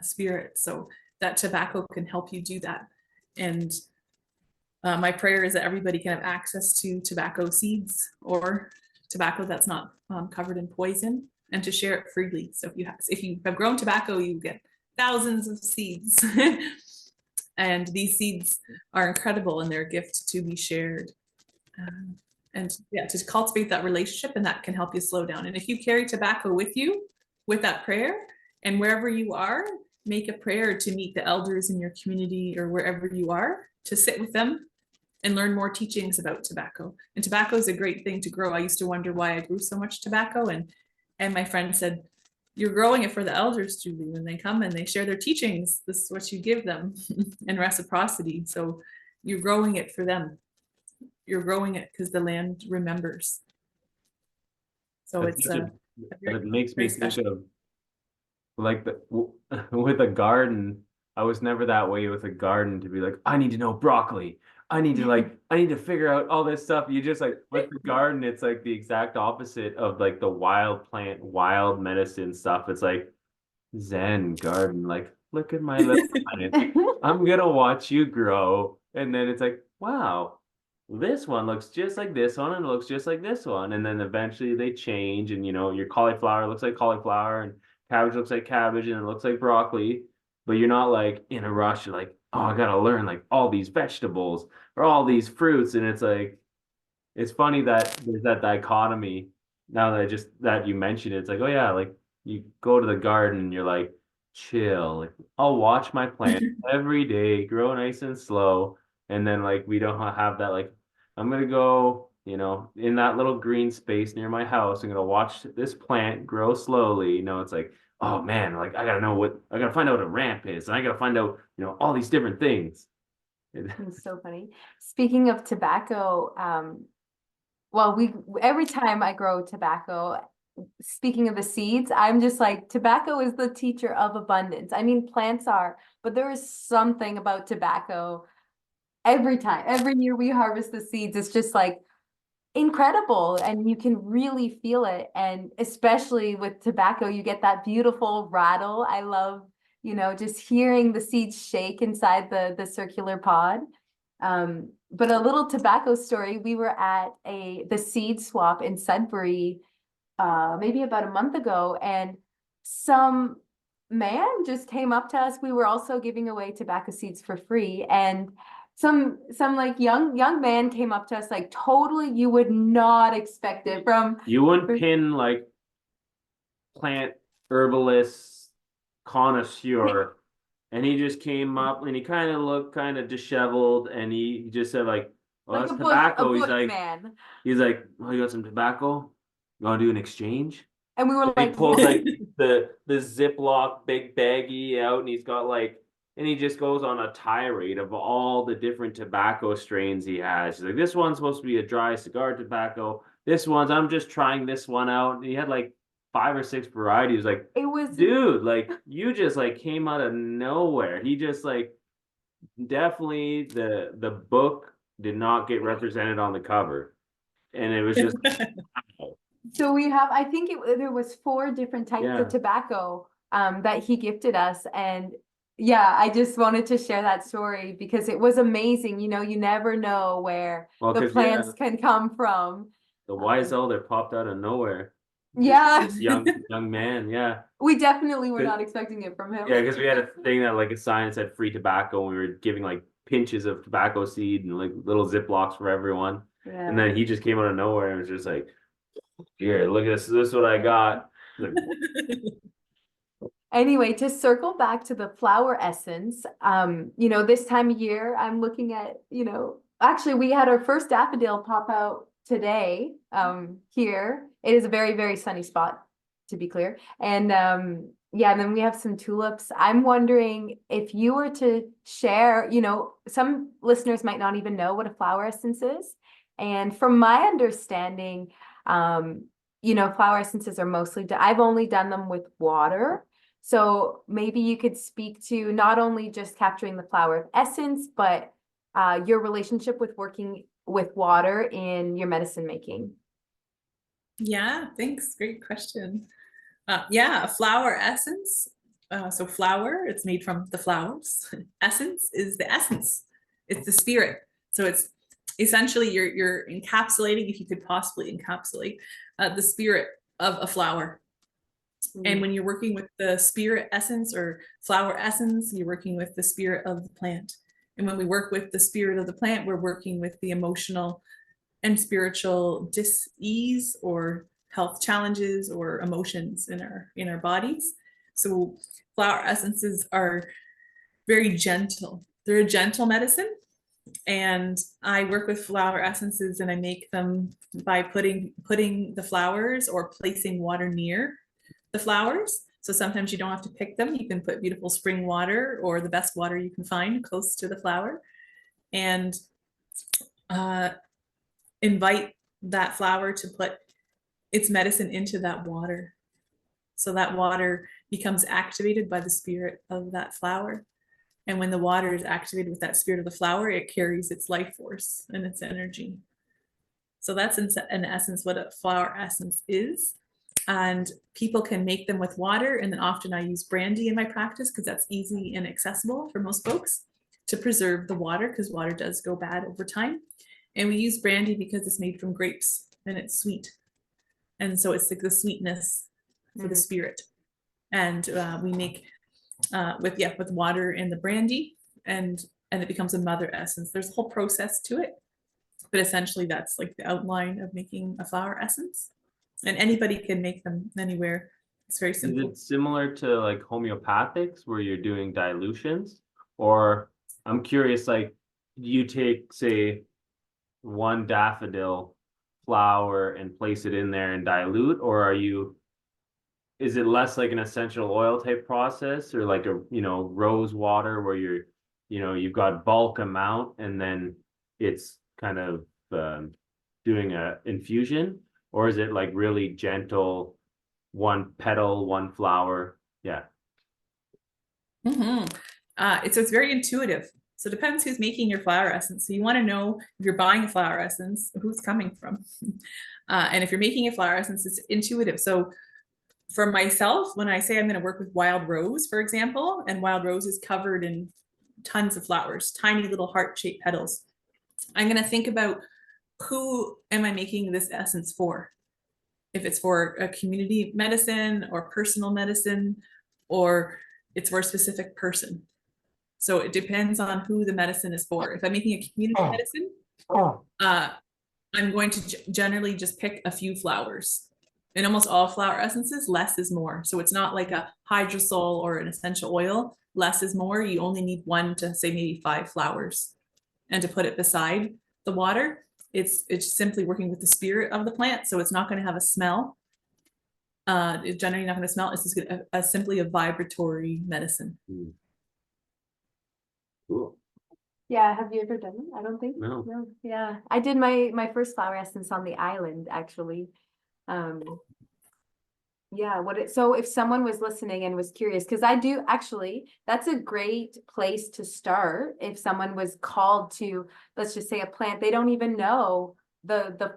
spirit. So that tobacco can help you do that. And my prayer is that everybody can have access to tobacco seeds or tobacco that's not covered in poison, and to share it freely. So if you have grown tobacco, you get thousands of seeds. And these seeds are incredible, and they're a gift to be shared. And yeah, to cultivate that relationship, and that can help you slow down. And if you carry tobacco with you, with that prayer, and wherever you are, make a prayer to meet the elders in your community or wherever you are, to sit with them and learn more teachings about tobacco. And tobacco is a great thing to grow. I used to wonder why I grew so much tobacco, and my friend said, you're growing it for the elders, Julie. When they come and they share their teachings, this is what you give them in reciprocity. So you're growing it for them. You're growing it because the land remembers. So it makes me think of like with a garden. I was never that way with a garden, to be like, I need to know broccoli. I need to figure out all this stuff. You just like with the garden, it's like the exact opposite of like the wild plant, wild medicine stuff. It's like Zen garden. Like, look at my little plant. I'm gonna watch you grow. And then it's like, wow, this one looks just like this one and it looks just like this one. And then eventually they change, and your cauliflower looks like cauliflower, and cabbage looks like cabbage, and it looks like broccoli. But you're not like in a rush. You're like, oh, I gotta learn like all these vegetables or all these fruits. And it's like, it's funny that there's that dichotomy. Now that you mentioned it, it's like, oh yeah, like you go to the garden and you're like, chill. Like, I'll watch my plant every day, grow nice and slow. And then like we don't have that, like, I'm gonna go, in that little green space near my house. I'm gonna watch this plant grow slowly. It's like, oh man, like I gotta find out what a ramp is, and I gotta find out, all these different things. It's so funny. Speaking of tobacco, well, every time I grow tobacco, speaking of the seeds, I'm just like, tobacco is the teacher of abundance. I mean, plants are, but there is something about tobacco. Every year we harvest the seeds, it's just like incredible, and you can really feel it. And especially with tobacco, you get that beautiful rattle. I love, just hearing the seeds shake inside the circular pod. But a little tobacco story, we were at the seed swap in Sudbury maybe about a month ago, and some man just came up to us. We were also giving away tobacco seeds for free, and some like young man came up to us, like totally you would not expect it from. You wouldn't pin like plant herbalist connoisseur. And he just came up and he kind of looked kind of disheveled, and he just said like, well, Like that's a tobacco. bush man. He's like, well, you got some tobacco? You want to do an exchange? And we were And like, he pulls like the Ziploc big baggie out, and he's got like, and he just goes on a tirade of all the different tobacco strains he has. He's like, this one's supposed to be a dry cigar tobacco. I'm just trying this one out. And he had like 5 or 6 varieties. Like, it was, dude, like you just like came out of nowhere. He just like, definitely the book did not get represented on the cover, and it was just so we have, I think there was 4 different types of tobacco that he gifted us. And yeah, I just wanted to share that story because it was amazing. You never know where the plants can come from. The wise elder popped out of nowhere. Yeah. This young man, yeah. We definitely were not expecting it from him. Yeah, because we had a thing that like a sign that said free tobacco, and we were giving like pinches of tobacco seed and like little Ziplocs for everyone. Yeah. And then he just came out of nowhere and was just like, here, look at this. This is what I got. Like, anyway, to circle back to the flower essence, this time of year, I'm looking at, actually we had our first daffodil pop out today here. It is a very, very sunny spot, to be clear. And and then we have some tulips. I'm wondering if you were to share, some listeners might not even know what a flower essence is. And from my understanding, flower essences are mostly, I've only done them with water. So maybe you could speak to not only just capturing the flower essence, but your relationship with working with water in your medicine making. Yeah, thanks. Great question. A flower essence. So flower, it's made from the flowers. Essence is the essence. It's the spirit. So it's essentially you're encapsulating, if you could possibly encapsulate the spirit of a flower. And when you're working with the spirit essence or flower essence, you're working with the spirit of the plant. And when we work with the spirit of the plant, we're working with the emotional and spiritual dis-ease or health challenges or emotions in our bodies. So flower essences are very gentle. They're a gentle medicine. And I work with flower essences, and I make them by putting the flowers or placing water near the flowers. So sometimes you don't have to pick them. You can put beautiful spring water or the best water you can find close to the flower, and invite that flower to put its medicine into that water. So that water becomes activated by the spirit of that flower. And when the water is activated with that spirit of the flower, it carries its life force and its energy. So that's in essence what a flower essence is. and people can make them with water. And then often I use brandy in my practice because that's easy and accessible for most folks to preserve the water, because water does go bad over time. And we use brandy because it's made from grapes and it's sweet. And so it's like the sweetness for the spirit. And we make with water and the brandy, and it becomes a mother essence. There's a whole process to it, but essentially that's like the outline of making a flower essence. And anybody can make them anywhere. It's very simple. Is it similar to like homeopathics where you're doing dilutions? Or I'm curious, like, do you take, say, one daffodil flower and place it in there and dilute, or is it less like an essential oil type process, or like a, rose water where you've got bulk amount and then it's kind of doing a infusion, or is it like really gentle, one petal, one flower? Yeah. It's very intuitive. So it depends who's making your flower essence. So you want to know, if you're buying a flower essence, who's coming from. And if you're making a flower essence, it's intuitive. So for myself, when I say I'm going to work with wild rose, for example, and wild rose is covered in tons of flowers, tiny little heart-shaped petals, I'm going to think about, who am I making this essence for? If it's for a community medicine or personal medicine, or it's for a specific person. So it depends on who the medicine is for. If I'm making a community medicine, I'm going to generally just pick a few flowers. In almost all flower essences, less is more. So it's not like a hydrosol or an essential oil. Less is more. You only need 1 to say maybe 5 flowers. And to put it beside the water, it's simply working with the spirit of the plant. So it's not going to have a smell. It's generally not going to smell. It's just simply a vibratory medicine. Cool. Yeah, have you ever done it? I don't think. No. Yeah, I did my first flower essence on the island, actually. Yeah, so if someone was listening and was curious, because I do actually, that's a great place to start. If someone was called to, let's just say, a plant, they don't even know the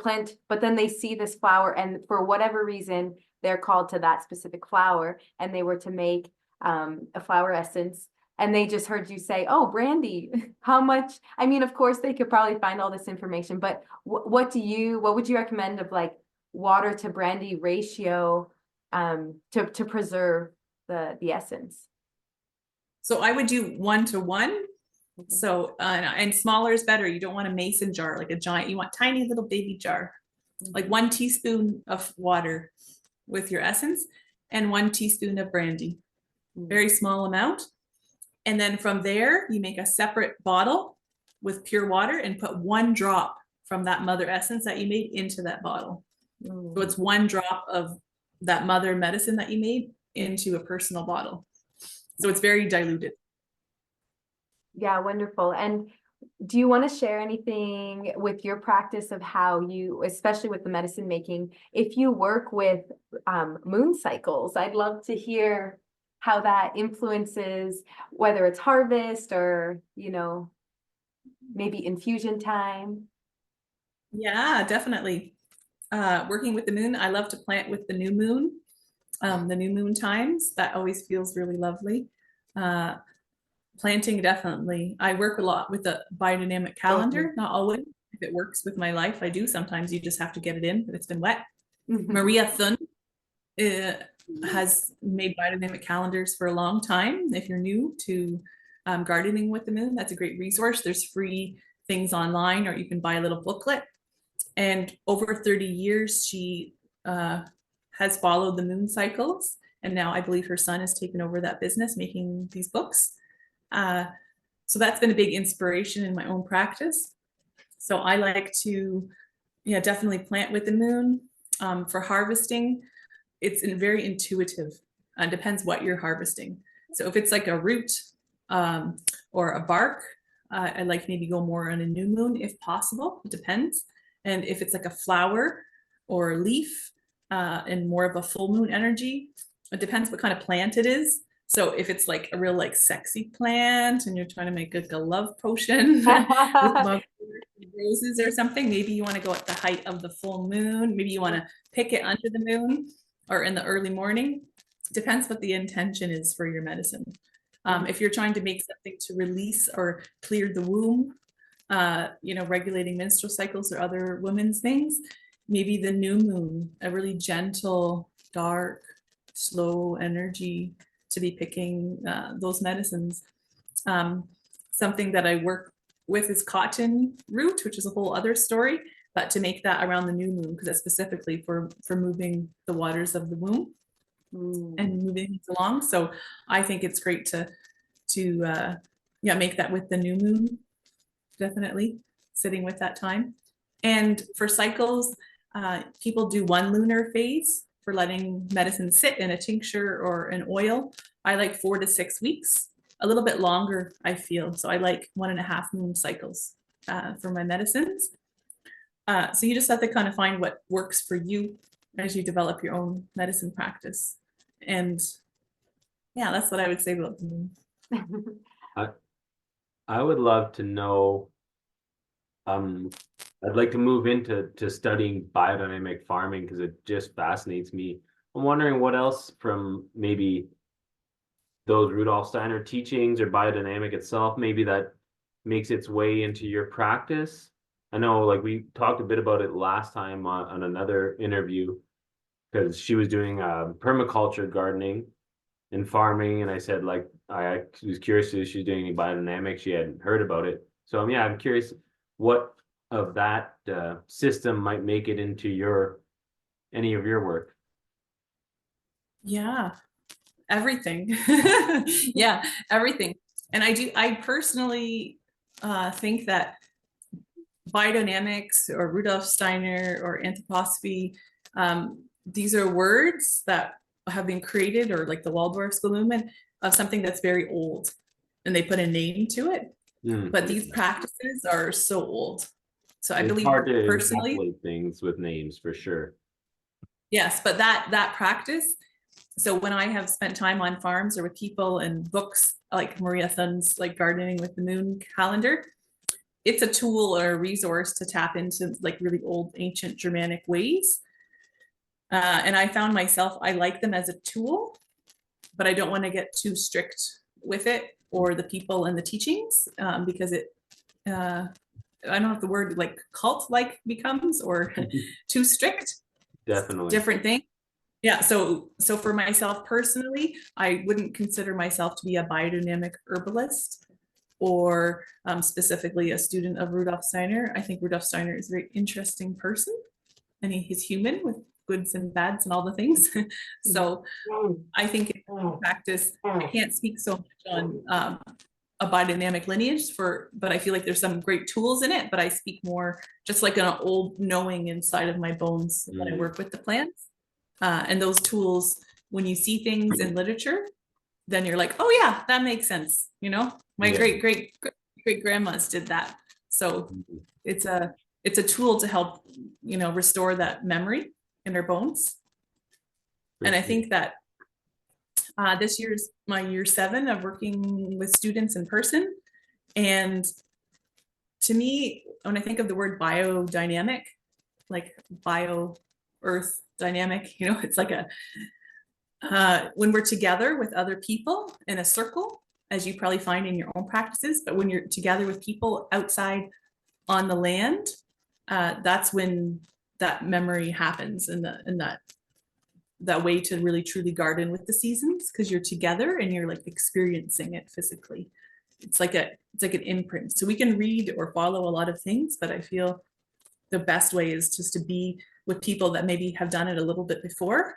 plant, but then they see this flower, and for whatever reason they're called to that specific flower, and they were to make a flower essence. And they just heard you say, oh, brandy, how much? I mean, of course, they could probably find all this information, but what would you recommend of like water to brandy ratio to preserve the essence? So I would do 1 to 1. Okay. So, and smaller is better. You don't want a mason jar, like a giant, you want tiny little baby jar, like 1 teaspoon of water with your essence and 1 teaspoon of brandy, very small amount. And then from there, you make a separate bottle with pure water and put 1 drop from that mother essence that you made into that bottle. So it's 1 drop of that mother medicine that you made into a personal bottle. So it's very diluted. Yeah, wonderful. And do you want to share anything with your practice of how you, especially with the medicine making, if you work with moon cycles? I'd love to hear how that influences whether it's harvest or, maybe infusion time. Yeah, definitely. Working with the moon, I love to plant with the new moon times. That always feels really lovely. Planting, definitely. I work a lot with the biodynamic calendar, not always. If it works with my life, I do. Sometimes you just have to get it in if it's been wet. Maria Thun has made biodynamic calendars for a long time. If you're new to gardening with the moon, that's a great resource. There's free things online, or you can buy a little booklet. And over 30 years, she has followed the moon cycles. And now I believe her son has taken over that business, making these books. So that's been a big inspiration in my own practice. So I like to, definitely plant with the moon. For harvesting, it's very intuitive. Depends what you're harvesting. So if it's like a root or a bark, I like maybe go more on a new moon if possible. It depends. And if it's like a flower or a leaf and more of a full moon energy, it depends what kind of plant it is. So if it's like a real like sexy plant and you're trying to make like a love potion with mug roses or something, maybe you want to go at the height of the full moon. Maybe you want to pick it under the moon or in the early morning. Depends what the intention is for your medicine. If you're trying to make something to release or clear the womb, regulating menstrual cycles or other women's things, maybe the new moon, a really gentle, dark, slow energy to be picking those medicines. Something that I work with is cotton root, which is a whole other story, but to make that around the new moon, because it's specifically for moving the waters of the womb and moving it along. So I think it's great to make that with the new moon, definitely sitting with that time. And for cycles, people do 1 lunar phase for letting medicine sit in a tincture or an oil. I like 4 to 6 weeks, a little bit longer, I feel. So I like 1.5 moon cycles for my medicines. So you just have to kind of find what works for you as you develop your own medicine practice. And yeah, that's what I would say about the moon. I would love to know, I'd like to move into studying biodynamic farming because it just fascinates me. I'm wondering what else from maybe those Rudolf Steiner teachings or biodynamic itself, maybe that makes its way into your practice. I know like we talked a bit about it last time on another interview because she was doing permaculture gardening and farming, and I said like I was curious if she's doing any biodynamic. She hadn't heard about it, so yeah, I'm curious what of that system might make it into any of your work. Yeah, everything. Yeah, everything. And I personally think that biodynamics or Rudolf Steiner or anthroposophy, these are words that have been created, or like the Waldorf school movement, of something that's very old, and they put a name to it. But these practices are so old. So I believe hard to personally encapsulate things with names for sure. Yes, but that practice. So when I have spent time on farms or with people and books like Maria Thun's like Gardening with the Moon calendar, it's a tool or a resource to tap into like really old ancient Germanic ways. And I found myself, I like them as a tool, but I don't want to get too strict with it or the people and the teachings because it, I don't know if the word like cult-like becomes or too strict. Definitely. Different thing. Yeah, so for myself personally, I wouldn't consider myself to be a biodynamic herbalist or specifically a student of Rudolf Steiner. I think Rudolf Steiner is a very interesting person, and he's human with goods and bads and all the things. So I think in practice, I can't speak so much on a biodynamic lineage but I feel like there's some great tools in it, but I speak more just like an old knowing inside of my bones when I work with the plants. And those tools, when you see things in literature, then you're like, oh yeah, that makes sense. My great grandmas did that. So it's a tool to help, restore that memory in their bones. And I think that this year's my year 7 of working with students in person. And to me, when I think of the word biodynamic, like bio earth dynamic, it's like when we're together with other people in a circle, as you probably find in your own practices, but when you're together with people outside on the land, that's when that memory happens, and that way to really truly garden with the seasons, because you're together and you're like experiencing it physically. It's like an imprint. So we can read or follow a lot of things, but I feel the best way is just to be with people that maybe have done it a little bit before,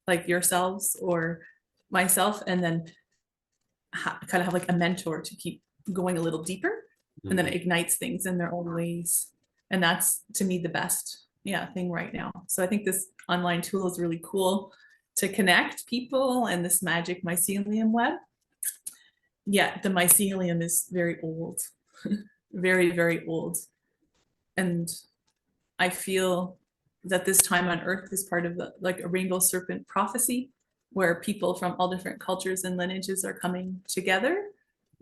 like yourselves or myself, and then kind of have like a mentor to keep going a little deeper, and then it ignites things in their own ways. And that's, to me, the best thing right now. So I think this online tool is really cool to connect people and this magic mycelium web. Yeah, the mycelium is very old, very, very old. And I feel that this time on Earth is part of like a rainbow serpent prophecy, where people from all different cultures and lineages are coming together.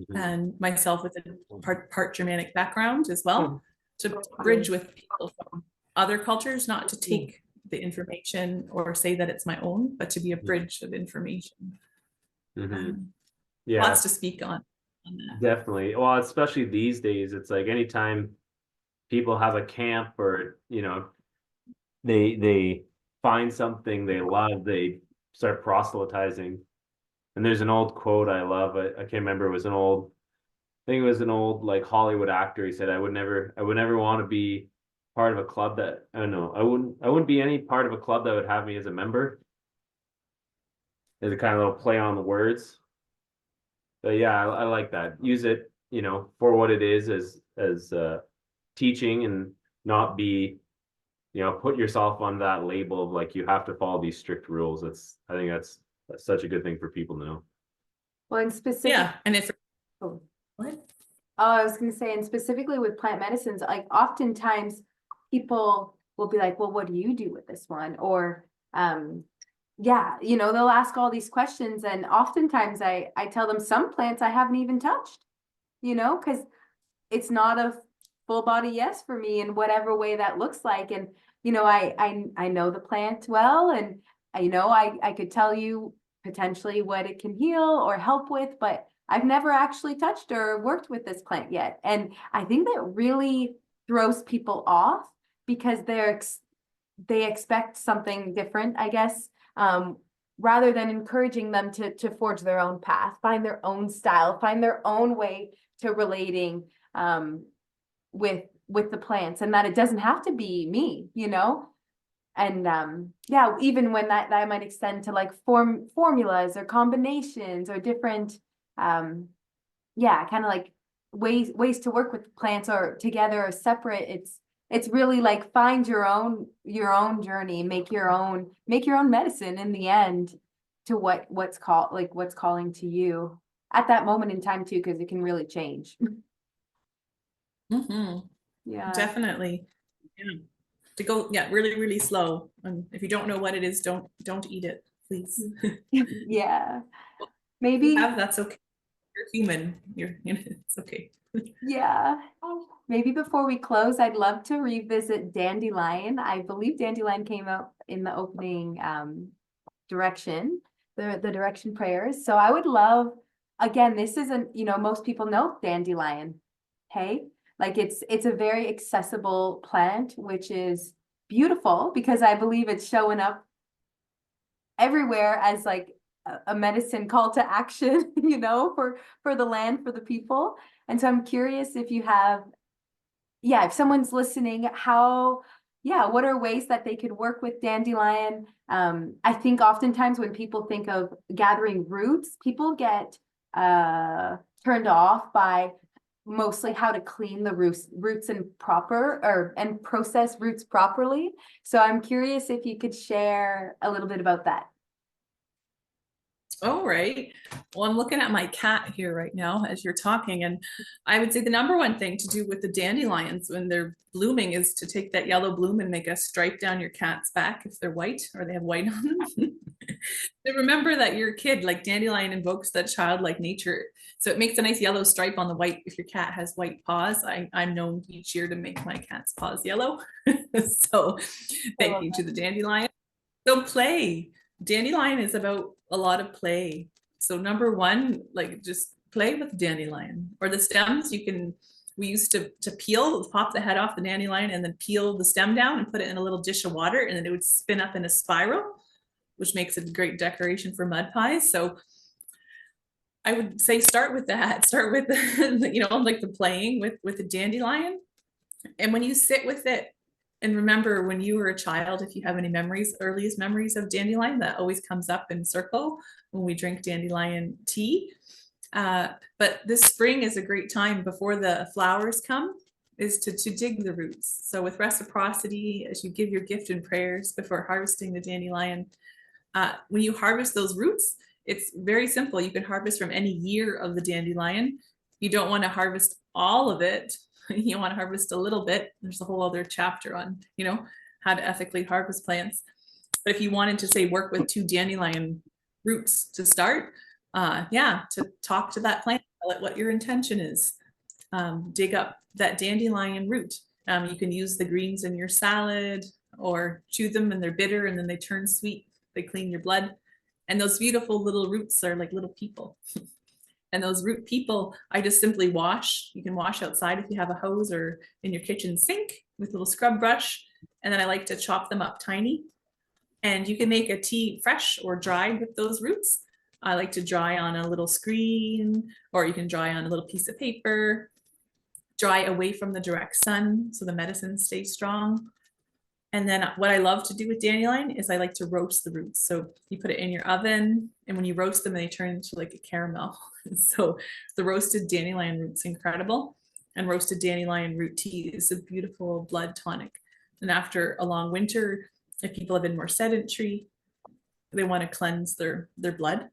Mhm. And myself with a part Germanic background as well, to bridge with people from other cultures, not to take the information or say that it's my own, but to be a bridge of information. Yeah, Lots to speak on that. definitely. Well, especially these days, it's like anytime people have a camp or, you know, they find something they love, they start proselytizing. And there's an old quote I love. I can't remember. It was an old, I think it was an old like Hollywood actor. He said, I would never want to be part of a club that, I don't know, I wouldn't be any part of a club that would have me as a member. There's a kind of little play on the words. But yeah, I like that. Use it, you know, for what it is, as teaching, and not be, you know, put yourself on that label of like you have to follow these strict rules. I think that's such a good thing for people to know. Well, and specific. Yeah, and if Oh. what? Oh, I was going to say, and specifically with plant medicines, like oftentimes people will be like, well, what do you do with this one? Or, yeah, you know, they'll ask all these questions. And oftentimes I tell them some plants I haven't even touched, you know, because it's not a full body yes for me in whatever way that looks like. And, you know, I know the plant well, and you know, I could tell you potentially what it can heal or help with, but I've never actually touched or worked with this plant yet. And I think that really throws people off because they expect something different, I guess, rather than encouraging them to forge their own path, find their own style, find their own way to relating with the plants, and that it doesn't have to be me, you know. And yeah, even when that might extend to like formulas or combinations or different yeah, kind of like ways to work with plants, or together or separate. It's really like find your own journey, make your own medicine in the end to what's calling to you at that moment in time too, because it can really change. Yeah, Definitely. Yeah. To go, yeah, really, really slow. And if you don't know what it is, don't eat it, please. yeah, maybe. That's okay. You're human. You know, it's okay. Yeah. Maybe before we close, I'd love to revisit Dandelion. I believe Dandelion came up in the opening direction, the direction prayers. So I would love, again, this isn't, you know, most people know Dandelion. Hey, like it's a very accessible plant, which is beautiful because I believe it's showing up everywhere as like a medicine call to action, you know, for the land, for the people. And so I'm curious if you have, yeah, if someone's listening, what are ways that they could work with dandelion? I think oftentimes when people think of gathering roots, people get turned off by mostly how to clean the roots and process roots properly. So I'm curious if you could share a little bit about that. All right. Well, I'm looking at my cat here right now as you're talking, and I would say the number one thing to do with the dandelions when they're blooming is to take that yellow bloom and make a stripe down your cat's back if they're white or they have white on them. To remember that you're a kid, like dandelion invokes that childlike nature. So it makes a nice yellow stripe on the white. If your cat has white paws, I'm known each year to make my cat's paws yellow. So thank you to the dandelion. So play. Dandelion is about a lot of play. So number one, like just play with dandelion or the stems. We used to pop the head off the dandelion and then peel the stem down and put it in a little dish of water, and then it would spin up in a spiral, which makes it a great decoration for mud pies. So I would say start with that. Start with you know, like the playing with the dandelion. And when you sit with it, and remember when you were a child, if you have any memories, earliest memories of dandelion, that always comes up in circle when we drink dandelion tea. But this spring is a great time before the flowers come, is to dig the roots. So with reciprocity, as you give your gift and prayers before harvesting the dandelion, when you harvest those roots, it's very simple. You can harvest from any year of the dandelion. You don't want to harvest all of it. You want to harvest a little bit. There's a whole other chapter on, how to ethically harvest plants. But if you wanted to say work with 2 dandelion roots to start. Yeah, to talk to that plant, tell it what your intention is. Dig up that dandelion root. You can use the greens in your salad or chew them and they're bitter and then they turn sweet. They clean your blood. And those beautiful little roots are like little people. And those root people, I just simply wash. You can wash outside if you have a hose or in your kitchen sink with a little scrub brush. And then I like to chop them up tiny. And you can make a tea fresh or dried with those roots. I like to dry on a little screen, or you can dry on a little piece of paper, dry away from the direct sun so the medicine stays strong. And then what I love to do with dandelion is I like to roast the roots. So you put it in your oven, and when you roast them, they turn into like a caramel. So the roasted dandelion root's incredible. And roasted dandelion root tea is a beautiful blood tonic. And after a long winter, if people have been more sedentary, they want to cleanse their blood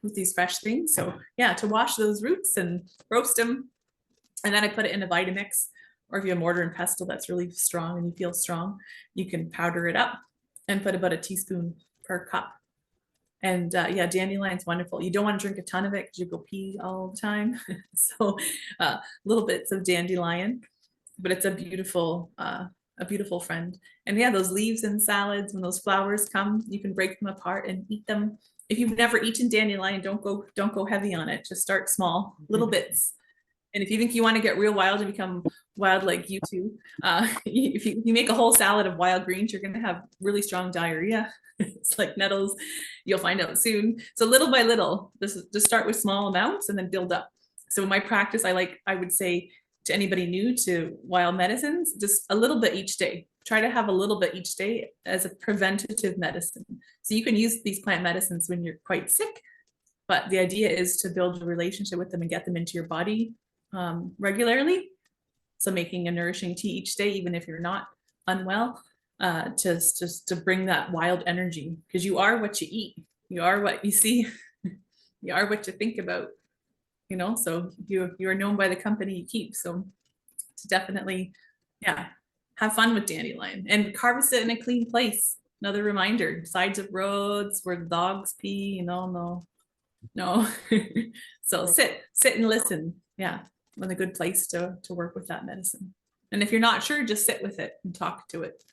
with these fresh things. So yeah, to wash those roots and roast them. And then I put it in a Vitamix, or if you have mortar and pestle that's really strong and you feel strong, you can powder it up and put about a teaspoon per cup. And yeah, dandelion's wonderful. You don't want to drink a ton of it because you go pee all the time. So little bits of dandelion, but it's a beautiful friend. And yeah, those leaves in salads, when those flowers come, you can break them apart and eat them. If you've never eaten dandelion, don't go heavy on it. Just start small, little bits. And if you think you want to get real wild and become wild like you two, if you make a whole salad of wild greens, you're going to have really strong diarrhea. It's like nettles. You'll find out soon. So little by little, just start with small amounts and then build up. So in my practice, I would say to anybody new to wild medicines, just a little bit each day. Try to have a little bit each day as a preventative medicine. So you can use these plant medicines when you're quite sick, but the idea is to build a relationship with them and get them into your body regularly. So making a nourishing tea each day, even if you're not unwell, just to bring that wild energy, because you are what you eat, you are what you see, you are what you think about, you know. So you are known by the company you keep. So to definitely, yeah, have fun with dandelion and harvest it in a clean place. Another reminder: sides of roads where the dogs pee, you know, no. So sit and listen. Yeah, a good place to work with that medicine. And if you're not sure, just sit with it and talk to it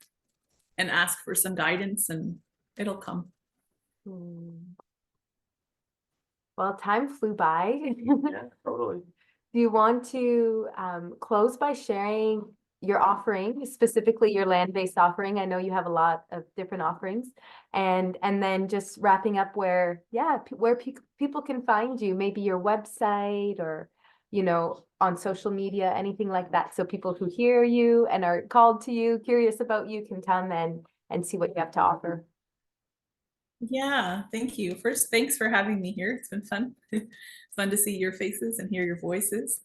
and ask for some guidance, and it'll come. Well, time flew by. Yeah, totally. Do you want to close by sharing your offering, specifically your land-based offering? I know you have a lot of different offerings, and then just wrapping up where people can find you, maybe your website or, you know, on social media, anything like that. So people who hear you and are called to you, curious about you, can come and see what you have to offer. Yeah, thank you. First, thanks for having me here. It's been fun. It's fun to see your faces and hear your voices.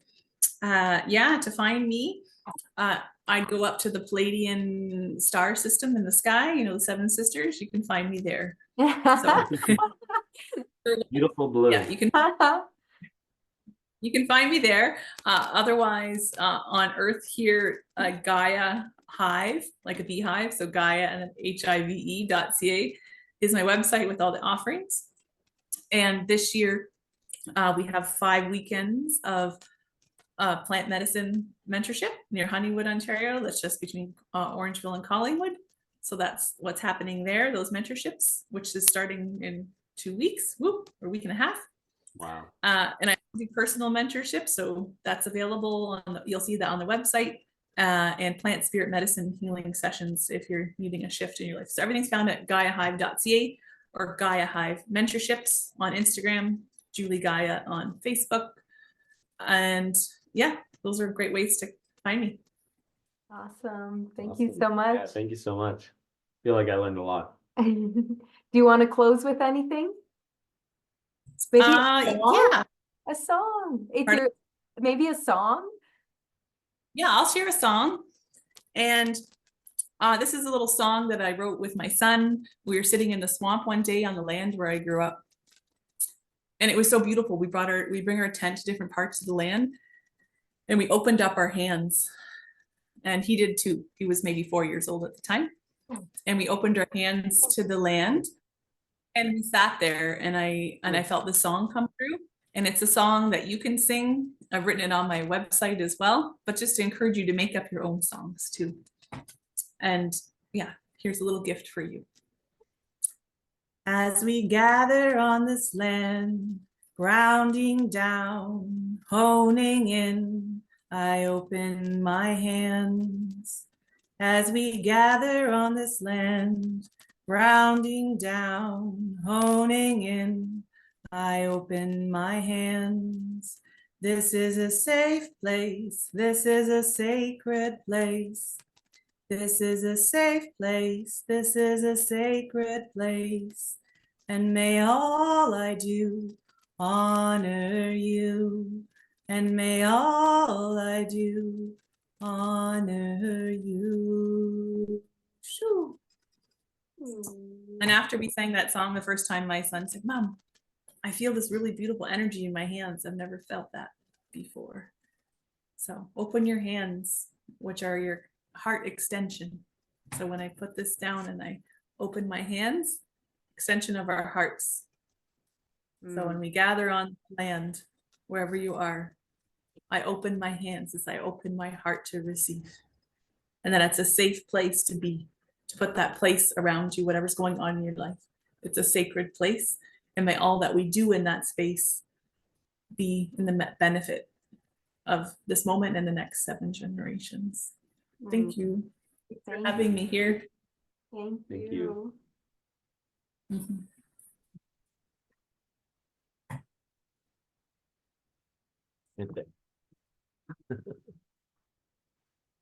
Yeah, to find me, I'd go up to the Palladian star system in the sky, you know, the Seven Sisters. You can find me there. So, Beautiful blue. yeah, you can find me there. Otherwise, on Earth here, Gaia Hive, like a beehive. So Gaia and then hive.ca is my website with all the offerings. And this year, we have 5 weekends of plant medicine mentorship near Honeywood, Ontario. That's just between Orangeville and Collingwood. So that's what's happening there, those mentorships, which is starting in 2 weeks, or a week and a half. Wow. And I do personal mentorship, so that's available you'll see that on the website, and plant spirit medicine healing sessions if you're needing a shift in your life. So everything's found at GaiaHive.ca or Gaia Hive Mentorships on Instagram, Julie Gaia on Facebook. And yeah, those are great ways to find me. Awesome. Thank you so much. Yeah, thank you so much. I feel like I learned a lot. Do you want to close with anything? Maybe yeah, a song. Maybe a song. Yeah, I'll share a song. And this is a little song that I wrote with my son. We were sitting in the swamp one day on the land where I grew up. And it was so beautiful. We bring our tent to different parts of the land, and we opened up our hands. And he did too. He was maybe 4 years old at the time. And we opened our hands to the land. And we sat there and I felt the song come through, and it's a song that you can sing. I've written it on my website as well, but just to encourage you to make up your own songs too. And yeah, here's a little gift for you. As we gather on this land, grounding down, honing in, I open my hands. As we gather on this land, grounding down, honing in, I open my hands. This is a safe place. This is a sacred place. This is a safe place. This is a sacred place. And may all I do honor you. And may all I do honor you. Shoo. And after we sang that song the first time, my son said, Mom, I feel this really beautiful energy in my hands. I've never felt that before. So open your hands, which are your heart extension. So when I put this down and I open my hands, extension of our hearts. So when we gather on land, wherever you are, I open my hands as I open my heart to receive. And then it's a safe place to be, to put that place around you, whatever's going on in your life. It's a sacred place. And may all that we do in that space be in the benefit of this moment and the next 7 generations. Thank you for having me here. Thank Thank you. Mhm. Good day.